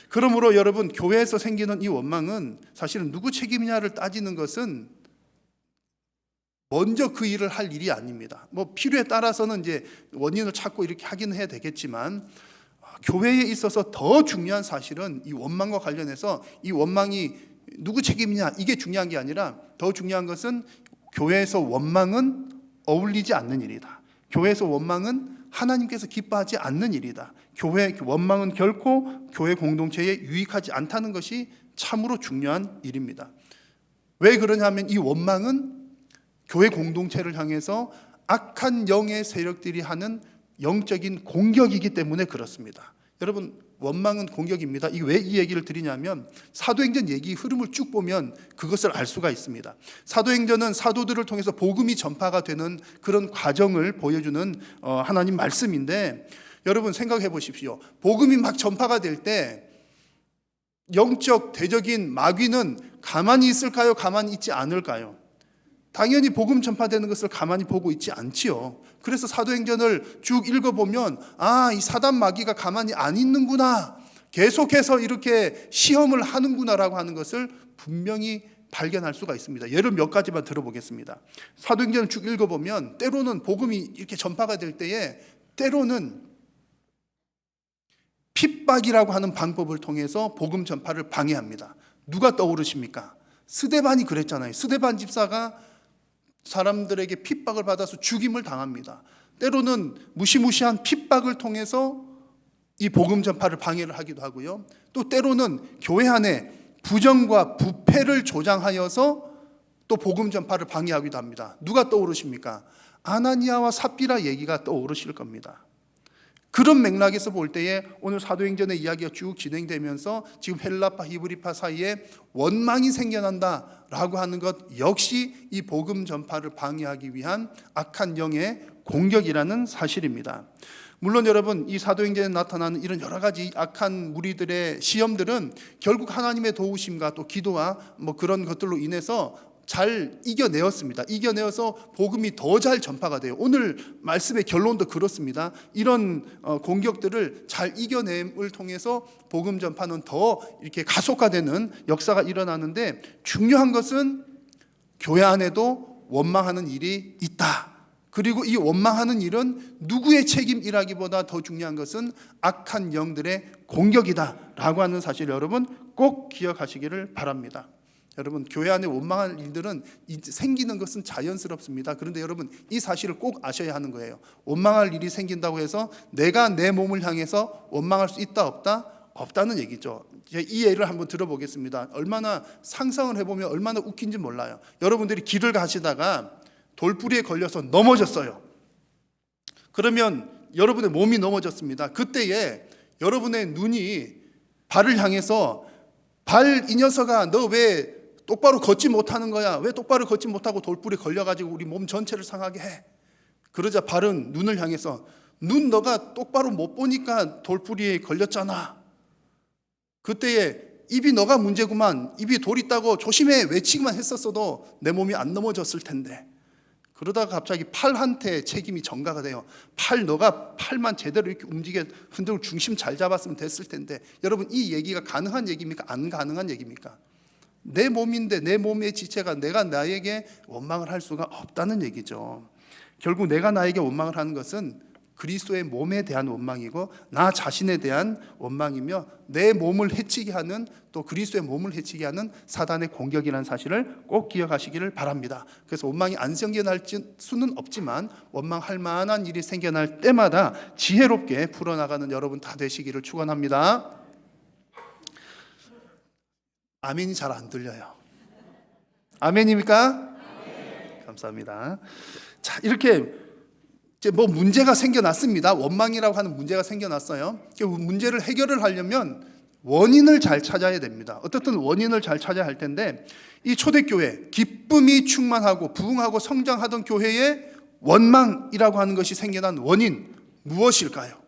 그러므로 여러분, 교회에서 생기는 이 원망은 사실은 누구 책임이냐를 따지는 것은 먼저 그 일을 할 일이 아닙니다. 뭐 필요에 따라서는 이제 원인을 찾고 이렇게 하기는 해야 되겠지만 교회에 있어서 더 중요한 사실은 이 원망과 관련해서 이 원망이 누구 책임이냐 이게 중요한 게 아니라 더 중요한 것은 교회에서 원망은 어울리지 않는 일이다. 교회에서 원망은 하나님께서 기뻐하지 않는 일이다. 교회 원망은 결코 교회 공동체에 유익하지 않다는 것이 참으로 중요한 일입니다. 왜 그러냐면 이 원망은 교회 공동체를 향해서 악한 영의 세력들이 하는 영적인 공격이기 때문에 그렇습니다. 여러분, 원망은 공격입니다. 왜 이 얘기를 드리냐면 사도행전 얘기 흐름을 쭉 보면 그것을 알 수가 있습니다. 사도행전은 사도들을 통해서 복음이 전파가 되는 그런 과정을 보여주는 하나님 말씀인데, 여러분 생각해 보십시오. 복음이 막 전파가 될 때 영적 대적인 마귀는 가만히 있을까요? 가만히 있지 않을까요? 당연히 복음 전파되는 것을 가만히 보고 있지 않지요. 그래서 사도행전을 쭉 읽어보면 이 사단 마귀가 가만히 안 있는구나, 계속해서 이렇게 시험을 하는구나라고 하는 것을 분명히 발견할 수가 있습니다. 예를 몇 가지만 들어보겠습니다. 사도행전을 쭉 읽어보면 때로는 복음이 이렇게 전파가 될 때에 때로는 핍박이라고 하는 방법을 통해서 복음 전파를 방해합니다. 누가 떠오르십니까? 스데반이 그랬잖아요. 스데반 집사가 사람들에게 핍박을 받아서 죽임을 당합니다. 때로는 무시무시한 핍박을 통해서 이 복음 전파를 방해를 하기도 하고요. 또 때로는 교회 안에 부정과 부패를 조장하여서 또 복음 전파를 방해하기도 합니다. 누가 떠오르십니까? 아나니아와 삽비라 얘기가 떠오르실 겁니다. 그런 맥락에서 볼 때에 오늘 사도행전의 이야기가 쭉 진행되면서 지금 헬라파, 히브리파 사이에 원망이 생겨난다라고 하는 것 역시 이 복음 전파를 방해하기 위한 악한 영의 공격이라는 사실입니다. 물론 여러분, 이 사도행전에 나타나는 이런 여러 가지 악한 무리들의 시험들은 결국 하나님의 도우심과 또 기도와 뭐 그런 것들로 인해서 잘 이겨내었습니다. 이겨내어서 복음이 더 잘 전파가 돼요. 오늘 말씀의 결론도 그렇습니다. 이런 공격들을 잘 이겨냄을 통해서 복음 전파는 더 이렇게 가속화되는 역사가 일어나는데, 중요한 것은 교회 안에도 원망하는 일이 있다. 그리고 이 원망하는 일은 누구의 책임이라기보다 더 중요한 것은 악한 영들의 공격이다라고 하는 사실 여러분 꼭 기억하시기를 바랍니다. 여러분, 교회 안에 원망할 일들은 생기는 것은 자연스럽습니다. 그런데 여러분, 이 사실을 꼭 아셔야 하는 거예요. 원망할 일이 생긴다고 해서 내가 내 몸을 향해서 원망할 수 있다 없다? 없다는 얘기죠. 이 예를 한번 들어보겠습니다. 얼마나 상상을 해보면 얼마나 웃긴지 몰라요. 여러분들이 길을 가시다가 돌뿌리에 걸려서 넘어졌어요. 그러면 여러분의 몸이 넘어졌습니다. 그때에 여러분의 눈이 발을 향해서 이 녀석아, 너 왜 똑바로 걷지 못하는 거야? 왜 똑바로 걷지 못하고 돌뿌리에 걸려가지고 우리 몸 전체를 상하게 해? 그러자 발은 눈을 향해서 눈 너가 똑바로 못 보니까 돌뿌리에 걸렸잖아. 그때에 입이 너가 문제구만. 입이 돌 있다고 조심해 외치기만 했었어도 내 몸이 안 넘어졌을 텐데. 그러다가 갑자기 팔한테 책임이 전가가 돼요. 너가 팔만 제대로 이렇게 움직여 흔들고 중심 잘 잡았으면 됐을 텐데. 여러분, 이 얘기가 가능한 얘기입니까? 안 가능한 얘기입니까? 내 몸인데 내 몸의 지체가 내가 나에게 원망을 할 수가 없다는 얘기죠. 결국 내가 나에게 원망을 하는 것은 그리스도의 몸에 대한 원망이고 나 자신에 대한 원망이며 내 몸을 해치게 하는, 또 그리스도의 몸을 해치게 하는 사단의 공격이라는 사실을 꼭 기억하시기를 바랍니다. 그래서 원망이 안 생겨날 수는 없지만 원망할 만한 일이 생겨날 때마다 지혜롭게 풀어나가는 여러분 다 되시기를 축원합니다. 아멘이 잘 안 들려요. 아멘입니까? 아멘. 감사합니다. 자, 이렇게 이제 뭐 문제가 생겨났습니다. 원망이라고 하는 문제가 생겨났어요. 그 문제를 해결을 하려면 원인을 잘 찾아야 됩니다. 어떻든 원인을 잘 찾아야 할 텐데, 이 초대교회 기쁨이 충만하고 부흥하고 성장하던 교회에 원망이라고 하는 것이 생겨난 원인 무엇일까요?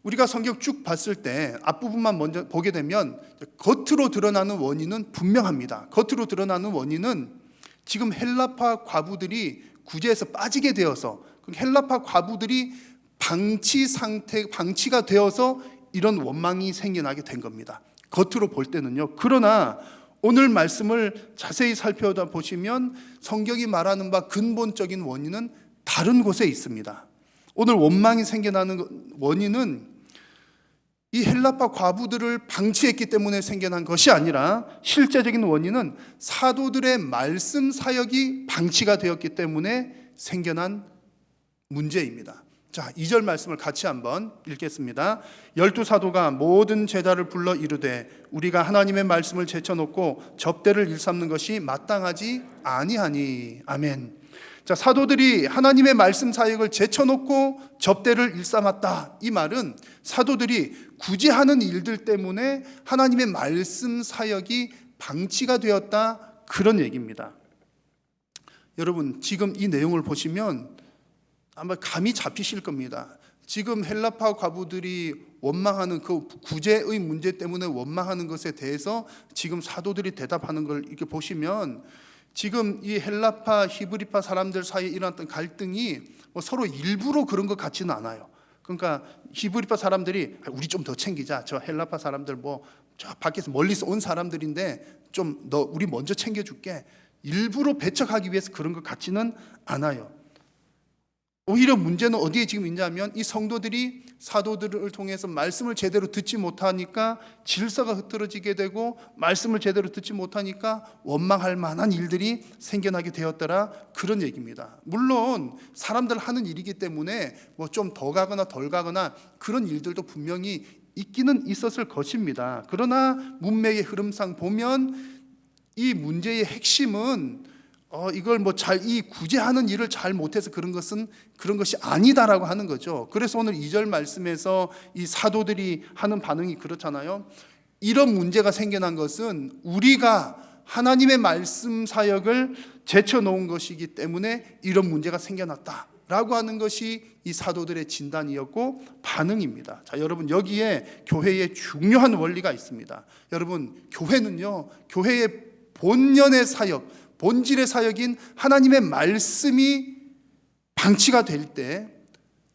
우리가 성경 쭉 봤을 때 앞부분만 먼저 보게 되면 겉으로 드러나는 원인은 분명합니다. 겉으로 드러나는 원인은 지금 헬라파 과부들이 구제에서 빠지게 되어서, 헬라파 과부들이 방치가 되어서 이런 원망이 생겨나게 된 겁니다. 겉으로 볼 때는요. 그러나 오늘 말씀을 자세히 살펴보시면 성경이 말하는 바 근본적인 원인은 다른 곳에 있습니다. 오늘 원망이 생겨나는 원인은 이 헬라파 과부들을 방치했기 때문에 생겨난 것이 아니라 실제적인 원인은 사도들의 말씀 사역이 방치가 되었기 때문에 생겨난 문제입니다. 자, 2절 말씀을 같이 한번 읽겠습니다. 12사도가 모든 제자를 불러 이르되 우리가 하나님의 말씀을 제쳐놓고 접대를 일삼는 것이 마땅하지 아니하니. 아멘. 자, 사도들이 하나님의 말씀 사역을 제쳐놓고 접대를 일삼았다. 이 말은 사도들이 굳이 하는 일들 때문에 하나님의 말씀 사역이 방치가 되었다, 그런 얘기입니다. 여러분, 지금 이 내용을 보시면 아마 감이 잡히실 겁니다. 지금 헬라파 과부들이 원망하는 그 구제의 문제 때문에 원망하는 것에 대해서 지금 사도들이 대답하는 걸 이렇게 보시면 지금 이 헬라파 히브리파 사람들 사이에 일어났던 갈등이 뭐 서로 일부러 그런 것 같지는 않아요. 그러니까 히브리파 사람들이 우리 좀 더 챙기자. 저 헬라파 사람들 뭐 저 밖에서 멀리서 온 사람들인데 좀 너 우리 먼저 챙겨줄게. 일부러 배척하기 위해서 그런 것 같지는 않아요. 오히려 문제는 어디에 지금 있냐면 이 성도들이 사도들을 통해서 말씀을 제대로 듣지 못하니까 질서가 흐트러지게 되고 말씀을 제대로 듣지 못하니까 원망할 만한 일들이 생겨나게 되었더라, 그런 얘기입니다. 물론 사람들 하는 일이기 때문에 뭐 좀 더 가거나 덜 가거나 그런 일들도 분명히 있기는 있었을 것입니다. 그러나 문맥의 흐름상 보면 이 문제의 핵심은 이걸 뭐 이 구제하는 일을 잘 못해서 그런 것이 아니다라고 하는 거죠. 그래서 오늘 2절 말씀에서 이 사도들이 하는 반응이 그렇잖아요. 이런 문제가 생겨난 것은 우리가 하나님의 말씀 사역을 제쳐놓은 것이기 때문에 이런 문제가 생겨났다라고 하는 것이 이 사도들의 진단이었고 반응입니다. 자, 여러분, 여기에 교회의 중요한 원리가 있습니다. 여러분, 교회는요, 교회의 본연의 사역, 본질의 사역인 하나님의 말씀이 방치가 될 때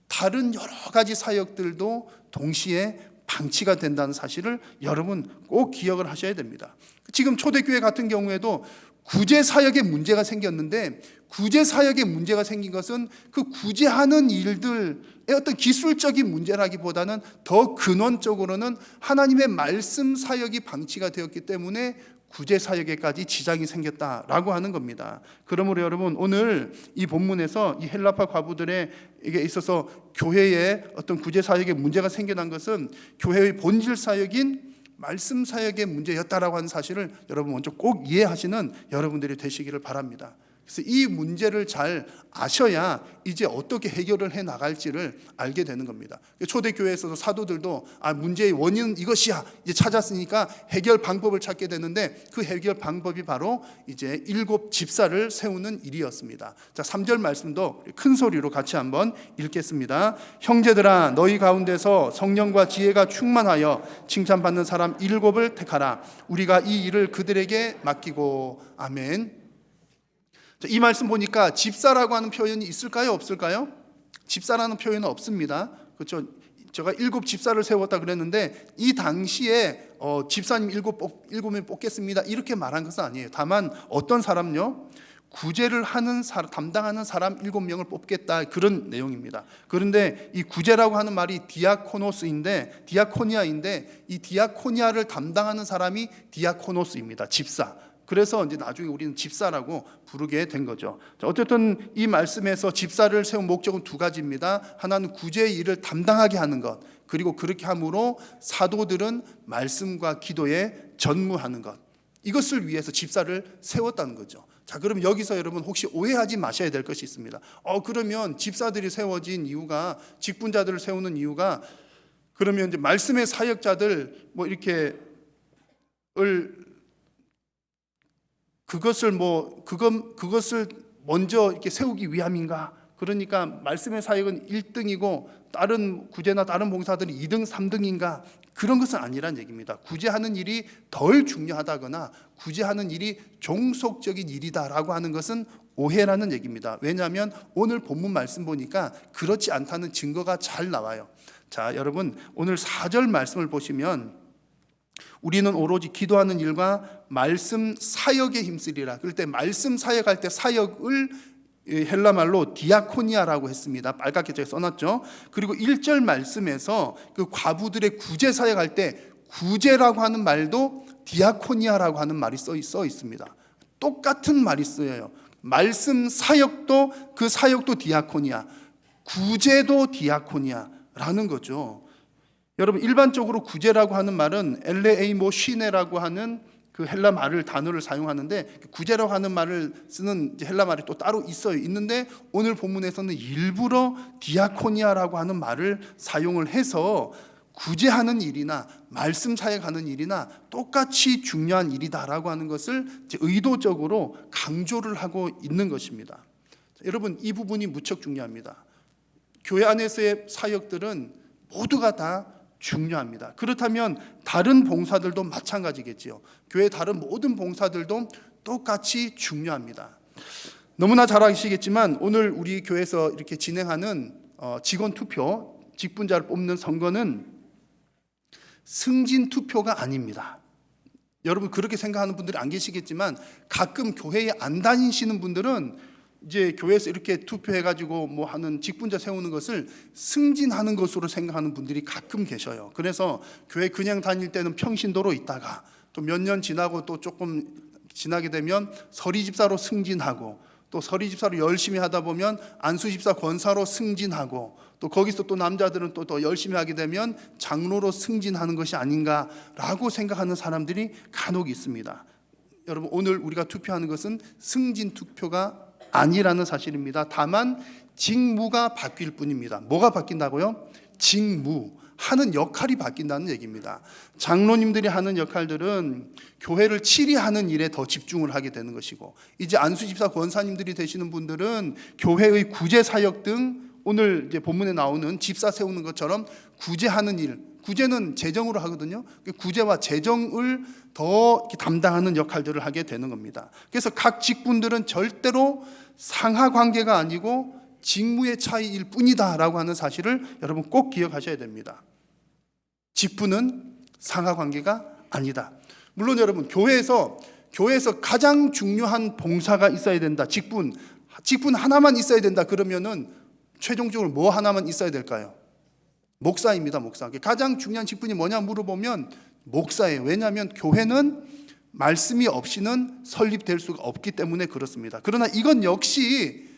다른 여러 가지 사역들도 동시에 방치가 된다는 사실을 여러분 꼭 기억을 하셔야 됩니다. 지금 초대교회 같은 경우에도 구제 사역에 문제가 생겼는데, 구제 사역에 문제가 생긴 것은 그 구제하는 일들의 어떤 기술적인 문제라기보다는 더 근원적으로는 하나님의 말씀 사역이 방치가 되었기 때문에 구제 사역에까지 지장이 생겼다라고 하는 겁니다. 그러므로 여러분, 오늘 이 본문에서 이 헬라파 과부들에게 있어서 교회에 어떤 구제 사역에 문제가 생겨난 것은 교회의 본질 사역인 말씀 사역의 문제였다라고 하는 사실을 여러분 먼저 꼭 이해하시는 여러분들이 되시기를 바랍니다. 그래서 이 문제를 잘 아셔야 이제 어떻게 해결을 해 나갈지를 알게 되는 겁니다. 초대교회에서도 사도들도 문제의 원인은 이것이야 이제 찾았으니까 해결 방법을 찾게 되는데, 그 해결 방법이 바로 이제 7 집사를 세우는 일이었습니다. 자, 3절 말씀도 큰 소리로 같이 한번 읽겠습니다. 형제들아, 너희 가운데서 성령과 지혜가 충만하여 칭찬받는 사람 7을 택하라. 우리가 이 일을 그들에게 맡기고. 아멘. 이 말씀 보니까 집사라고 하는 표현이 있을까요? 없을까요? 집사라는 표현은 없습니다. 그렇죠? 제가 7 집사를 세웠다 그랬는데, 이 당시에 집사님 7명 뽑겠습니다 이렇게 말한 것은 아니에요. 다만 어떤 사람요? 구제를 하는 담당하는 사람 7명을 뽑겠다, 그런 내용입니다. 그런데 이 구제라고 하는 말이 디아코노스인데, 디아코니아인데, 이 디아코니아를 담당하는 사람이 디아코노스입니다. 집사. 그래서 이제 나중에 우리는 집사라고 부르게 된 거죠. 어쨌든 이 말씀에서 집사를 세운 목적은 2가지입니다. 하나는 구제의 일을 담당하게 하는 것, 그리고 그렇게 함으로 사도들은 말씀과 기도에 전무하는 것, 이것을 위해서 집사를 세웠다는 거죠. 자, 그럼 여기서 여러분 혹시 오해하지 마셔야 될 것이 있습니다. 그러면 집사들이 세워진 이유가, 직분자들을 세우는 이유가, 그러면 이제 말씀의 사역자들 이렇게 그것을 먼저 이렇게 세우기 위함인가? 그러니까 말씀의 사역은 1등이고 다른 구제나 다른 봉사들이 2등, 3등인가? 그런 것은 아니란 얘기입니다. 구제하는 일이 덜 중요하다거나 구제하는 일이 종속적인 일이다라고 하는 것은 오해라는 얘기입니다. 왜냐하면 오늘 본문 말씀 보니까 그렇지 않다는 증거가 잘 나와요. 자, 여러분, 오늘 4절 말씀을 보시면 우리는 오로지 기도하는 일과 말씀 사역에 힘쓰리라. 그럴 때 말씀 사역할 때 사역을 헬라말로 디아코니아라고 했습니다. 빨갛게 제가 써놨죠. 그리고 1절 말씀에서 그 과부들의 구제 사역할 때 구제라고 하는 말도 디아코니아라고 하는 말이 써 있습니다. 똑같은 말이 쓰여요. 말씀 사역도, 그 사역도 디아코니아, 구제도 디아코니아라는 거죠. 여러분, 일반적으로 구제라고 하는 말은 엘레에이모시네라고 하는 그 헬라 단어를 사용하는데, 구제라고 하는 말을 쓰는 헬라 말이 또 따로 있는데 오늘 본문에서는 일부러 디아코니아라고 하는 말을 사용을 해서 구제하는 일이나 말씀 사역하는 일이나 똑같이 중요한 일이다라고 하는 것을 의도적으로 강조를 하고 있는 것입니다. 여러분, 이 부분이 무척 중요합니다. 교회 안에서의 사역들은 모두가 다 중요합니다. 그렇다면 다른 봉사들도 마찬가지겠지요. 교회 다른 모든 봉사들도 똑같이 중요합니다. 너무나 잘 아시겠지만 오늘 우리 교회에서 이렇게 진행하는 직원 투표, 직분자를 뽑는 선거는 승진 투표가 아닙니다. 여러분, 그렇게 생각하는 분들이 안 계시겠지만 가끔 교회에 안 다니시는 분들은 이제 교회에서 이렇게 투표해가지고 하는 직분자 세우는 것을 승진하는 것으로 생각하는 분들이 가끔 계셔요. 그래서 교회 그냥 다닐 때는 평신도로 있다가 또 몇 년 지나고 또 조금 지나게 되면 서리집사로 승진하고, 또 서리집사로 열심히 하다 보면 안수집사 권사로 승진하고, 또 거기서 또 남자들은 또 열심히 하게 되면 장로로 승진하는 것이 아닌가라고 생각하는 사람들이 간혹 있습니다. 여러분, 오늘 우리가 투표하는 것은 승진 투표가 아니라는 사실입니다. 다만 직무가 바뀔 뿐입니다. 뭐가 바뀐다고요? 직무, 하는 역할이 바뀐다는 얘기입니다. 장로님들이 하는 역할들은 교회를 치리하는 일에 더 집중을 하게 되는 것이고, 이제 안수집사 권사님들이 되시는 분들은 교회의 구제 사역 등 오늘 이제 본문에 나오는 집사 세우는 것처럼 구제하는 일, 구제는 재정으로 하거든요. 구제와 재정을 더 담당하는 역할들을 하게 되는 겁니다. 그래서 각 직분들은 절대로 상하 관계가 아니고 직무의 차이일 뿐이다라고 하는 사실을 여러분 꼭 기억하셔야 됩니다. 직분은 상하 관계가 아니다. 물론 여러분, 교회에서 교회에서 가장 중요한 봉사가 있어야 된다. 직분 하나만 있어야 된다. 그러면은 최종적으로 뭐 하나만 있어야 될까요? 목사입니다. 목사. 가장 중요한 직분이 뭐냐 물어보면 목사예요. 왜냐하면 교회는 말씀이 없이는 설립될 수가 없기 때문에 그렇습니다. 그러나 이건 역시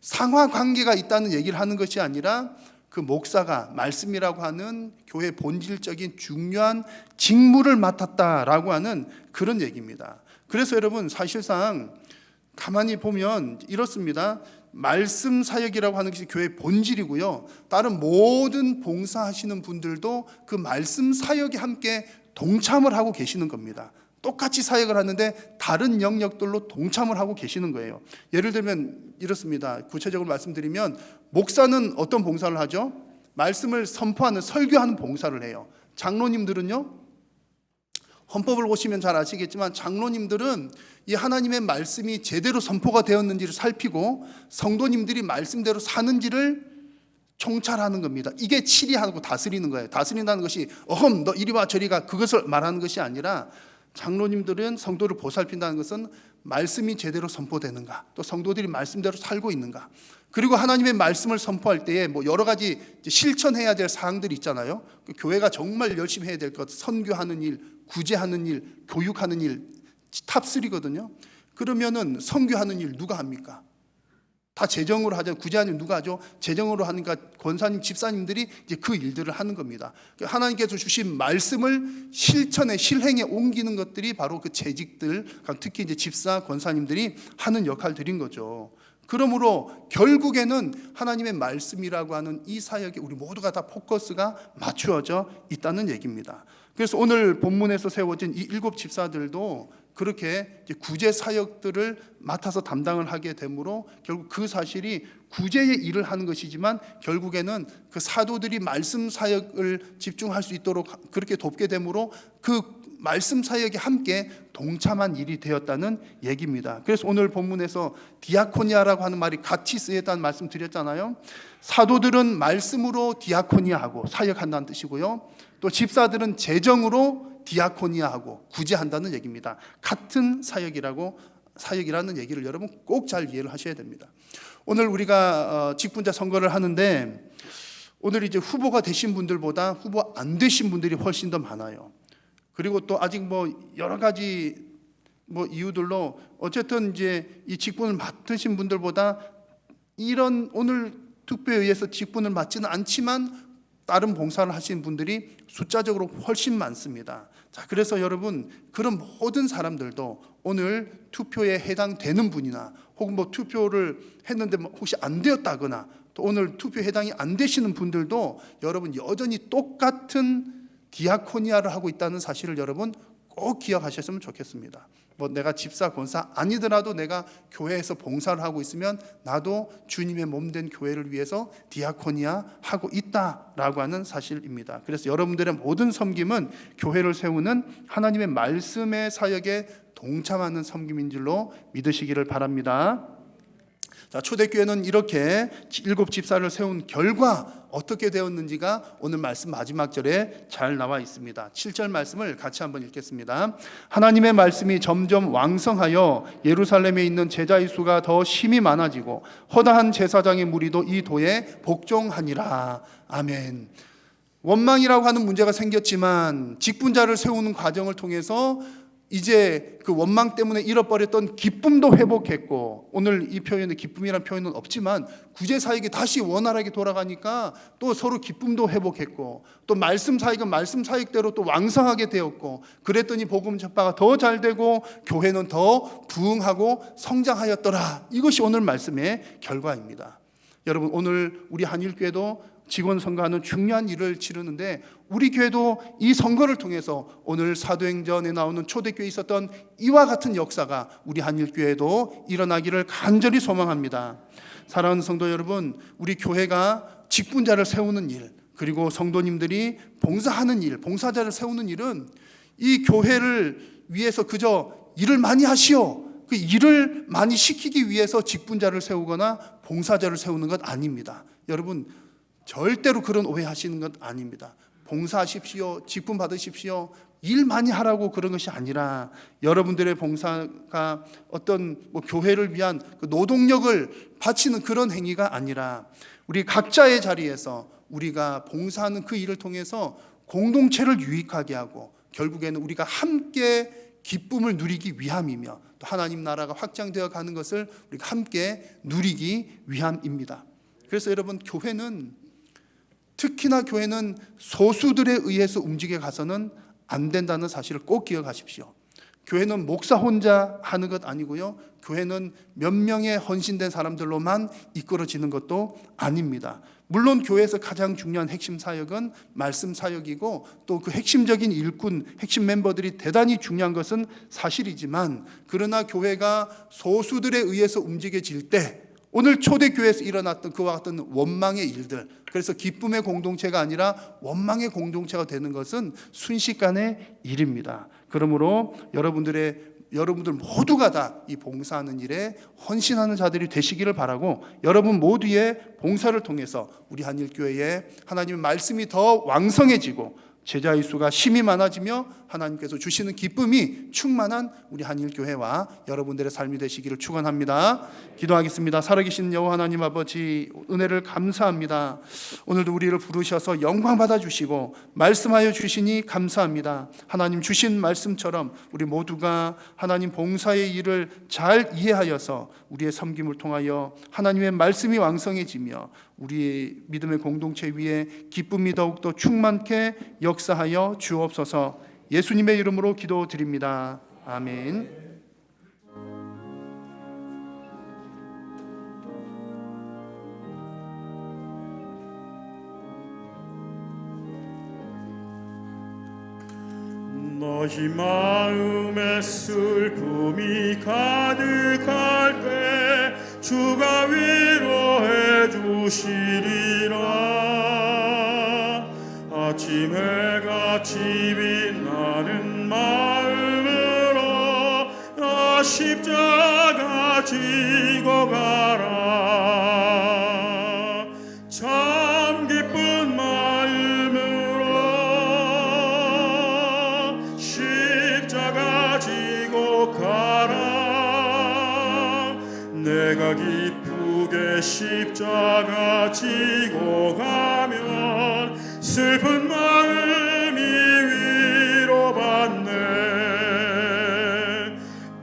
상하 관계가 있다는 얘기를 하는 것이 아니라 그 목사가 말씀이라고 하는 교회의 본질적인 중요한 직무를 맡았다라고 하는 그런 얘기입니다. 그래서 여러분 사실상 가만히 보면 이렇습니다. 말씀 사역이라고 하는 것이 교회의 본질이고요. 다른 모든 봉사하시는 분들도 그 말씀 사역에 함께 동참을 하고 계시는 겁니다. 똑같이 사역을 하는데 다른 영역들로 동참을 하고 계시는 거예요. 예를 들면 이렇습니다. 구체적으로 말씀드리면 목사는 어떤 봉사를 하죠? 말씀을 선포하는, 설교하는 봉사를 해요. 장로님들은요, 헌법을 보시면 잘 아시겠지만 장로님들은 이 하나님의 말씀이 제대로 선포가 되었는지를 살피고 성도님들이 말씀대로 사는지를 총찰하는 겁니다. 이게 치리하고 다스리는 거예요. 다스린다는 것이 너 이리 와 저리 가 그것을 말하는 것이 아니라 장로님들은 성도를 보살핀다는 것은 말씀이 제대로 선포되는가, 또 성도들이 말씀대로 살고 있는가, 그리고 하나님의 말씀을 선포할 때에 뭐 여러 가지 실천해야 될 사항들이 있잖아요. 교회가 정말 열심히 해야 될 것, 선교하는 일, 구제하는 일, 교육하는 일 탑3거든요. 그러면은 선교하는 일 누가 합니까? 다 재정으로 하죠. 구제하는 일 누가 하죠? 재정으로 하니까 권사님, 집사님들이 이제 그 일들을 하는 겁니다. 하나님께서 주신 말씀을 실천에, 실행에 옮기는 것들이 바로 그 재직들, 특히 이제 집사, 권사님들이 하는 역할들인 거죠. 그러므로 결국에는 하나님의 말씀이라고 하는 이 사역에 우리 모두가 다 포커스가 맞추어져 있다는 얘기입니다. 그래서 오늘 본문에서 세워진 이 7 집사들도 그렇게 구제 사역들을 맡아서 담당을 하게 되므로 결국 그 사실이 구제의 일을 하는 것이지만 결국에는 그 사도들이 말씀 사역을 집중할 수 있도록 그렇게 돕게 되므로 그 말씀 사역에 함께 동참한 일이 되었다는 얘기입니다. 그래서 오늘 본문에서 디아코니아라고 하는 말이 같이 쓰였다는 말씀 드렸잖아요. 사도들은 말씀으로 디아코니아하고 사역한다는 뜻이고요. 또 집사들은 재정으로 디아코니아하고 구제한다는 얘기입니다. 같은 사역이라는 얘기를 여러분 꼭 잘 이해를 하셔야 됩니다. 오늘 우리가 직분자 선거를 하는데 오늘 이제 후보가 되신 분들보다 후보 안 되신 분들이 훨씬 더 많아요. 그리고 또 아직 뭐 여러 가지 뭐 이유들로 어쨌든 이제 이 직분을 맡으신 분들보다 이런 오늘 투표에 의해서 직분을 맡지는 않지만 다른 봉사를 하신 분들이 숫자적으로 훨씬 많습니다. 자, 그래서 여러분 그런 모든 사람들도 오늘 투표에 해당되는 분이나 혹은 뭐 투표를 했는데 혹시 안 되었다거나 또 오늘 투표에 해당이 안 되시는 분들도 여러분 여전히 똑같은 디아코니아를 하고 있다는 사실을 여러분 꼭 기억하셨으면 좋겠습니다. 뭐 내가 집사, 권사 아니더라도 내가 교회에서 봉사를 하고 있으면 나도 주님의 몸된 교회를 위해서 디아코니아 하고 있다라고 하는 사실입니다. 그래서 여러분들의 모든 섬김은 교회를 세우는 하나님의 말씀의 사역에 동참하는 섬김인 줄로 믿으시기를 바랍니다. 자, 초대교회는 이렇게 7 집사를 세운 결과 어떻게 되었는지가 오늘 말씀 마지막 절에 잘 나와 있습니다. 7절 말씀을 같이 한번 읽겠습니다. 하나님의 말씀이 점점 왕성하여 예루살렘에 있는 제자의 수가 더 심히 많아지고 허다한 제사장의 무리도 이 도에 복종하니라. 아멘. 원망이라고 하는 문제가 생겼지만 직분자를 세우는 과정을 통해서 이제 그 원망 때문에 잃어버렸던 기쁨도 회복했고, 오늘 이 표현에 기쁨이라는 표현은 없지만 구제 사역이 다시 원활하게 돌아가니까 또 서로 기쁨도 회복했고, 또 말씀 사역은 말씀 사역대로 또 왕성하게 되었고, 그랬더니 복음 전파가 더 잘 되고 교회는 더 부흥하고 성장하였더라. 이것이 오늘 말씀의 결과입니다. 여러분, 오늘 우리 한일교회도 직원 선거하는 중요한 일을 치르는데 우리 교회도 이 선거를 통해서 오늘 사도행전에 나오는 초대교회에 있었던 이와 같은 역사가 우리 한일교회도 일어나기를 간절히 소망합니다. 사랑하는 성도 여러분, 우리 교회가 직분자를 세우는 일, 그리고 성도님들이 봉사하는 일, 봉사자를 세우는 일은 이 교회를 위해서 그저 일을 많이 하시오, 그 일을 많이 시키기 위해서 직분자를 세우거나 봉사자를 세우는 것 아닙니다. 여러분, 절대로 그런 오해하시는 것 아닙니다. 봉사하십시오, 직분 받으십시오, 일 많이 하라고 그런 것이 아니라 여러분들의 봉사가 어떤 교회를 위한 그 노동력을 바치는 그런 행위가 아니라 우리 각자의 자리에서 우리가 봉사하는 그 일을 통해서 공동체를 유익하게 하고 결국에는 우리가 함께 기쁨을 누리기 위함이며 또 하나님 나라가 확장되어 가는 것을 우리가 함께 누리기 위함입니다. 그래서 여러분, 교회는 특히나 교회는 소수들에 의해서 움직여 가서는 안 된다는 사실을 꼭 기억하십시오. 교회는 목사 혼자 하는 것 아니고요, 교회는 몇 명의 헌신된 사람들로만 이끌어지는 것도 아닙니다. 물론 교회에서 가장 중요한 핵심 사역은 말씀 사역이고 또 그 핵심적인 일꾼, 핵심 멤버들이 대단히 중요한 것은 사실이지만, 그러나 교회가 소수들에 의해서 움직여질 때 오늘 초대교회에서 일어났던 그와 같은 원망의 일들, 그래서 기쁨의 공동체가 아니라 원망의 공동체가 되는 것은 순식간의 일입니다. 그러므로 여러분들 모두가 다 이 봉사하는 일에 헌신하는 자들이 되시기를 바라고, 여러분 모두의 봉사를 통해서 우리 한일교회에 하나님의 말씀이 더 왕성해지고 제자의 수가 심히 많아지며 하나님께서 주시는 기쁨이 충만한 우리 한일교회와 여러분들의 삶이 되시기를 축원합니다. 기도하겠습니다. 살아계신 여호와 하나님 아버지, 은혜를 감사합니다. 오늘도 우리를 부르셔서 영광 받아주시고 말씀하여 주시니 감사합니다. 하나님 주신 말씀처럼 우리 모두가 하나님 봉사의 일을 잘 이해하여서 우리의 섬김을 통하여 하나님의 말씀이 왕성해지며 우리의 믿음의 공동체 위에 기쁨이 더욱더 충만케 역사하여 주옵소서. 예수님의 이름으로 기도드립니다. 아멘. 너희 마음에 슬픔이 가득할 때 주가 위로해 주시리라. 아침 해같이 빛나는 마음으로 나 십자가 지고 가라. 참 기쁜 마음으로 십자가 지고 가라. 내가 기쁘게 십자가 지고 가면 슬픈 마음이 위로받네.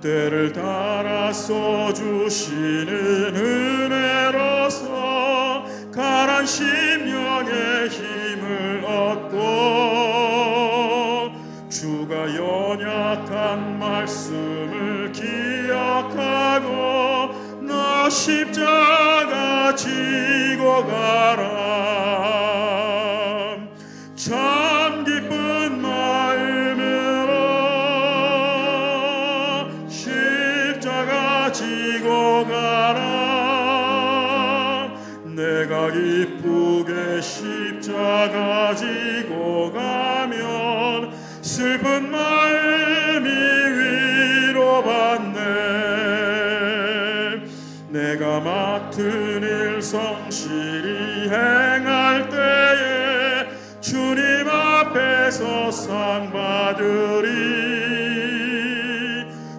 때를 따라서 주시는 은혜로서 가난 심령의 힘을 얻고 주가 연약한 말씀을 기억하고 나 십자가 지고 가라. 참 기쁜 마음으로 십자가 지고 가라. 내가 기쁘게 십자가 지고 가면 슬픈 마음이 위로받네. 내가 맡은 일 성실히 행할 때에 주님 앞에서 상 받으리.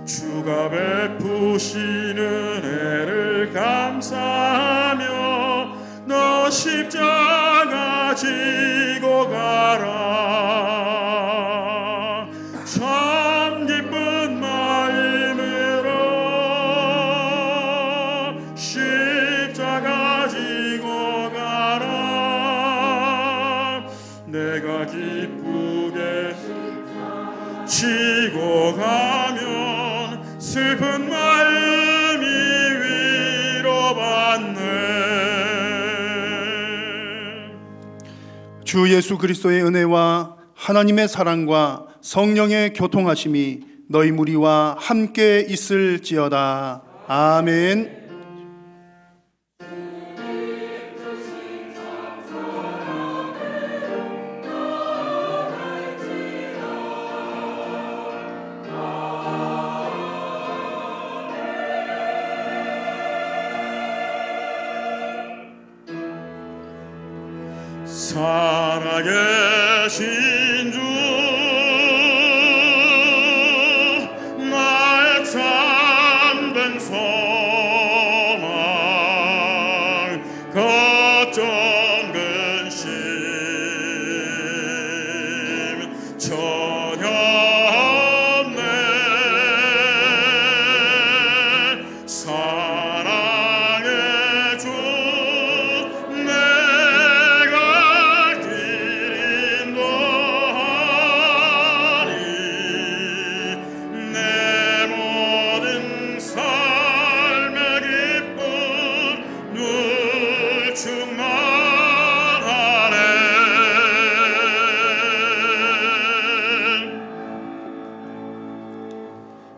주가 베푸신 은혜를 감사하며 너 십자가 지고 가라. 참 기쁜 마음으로 십자가 지고 가라. 내가 기쁘게 지고 가면 슬픈 마음이 위로받네. 주 예수 그리스도의 은혜와 하나님의 사랑과 성령의 교통하심이 너희 무리와 함께 있을지어다. 아멘. 살아계신 주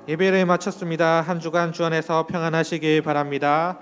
예배를 마쳤습니다. 한 주간 주 안에서 평안하시길 바랍니다.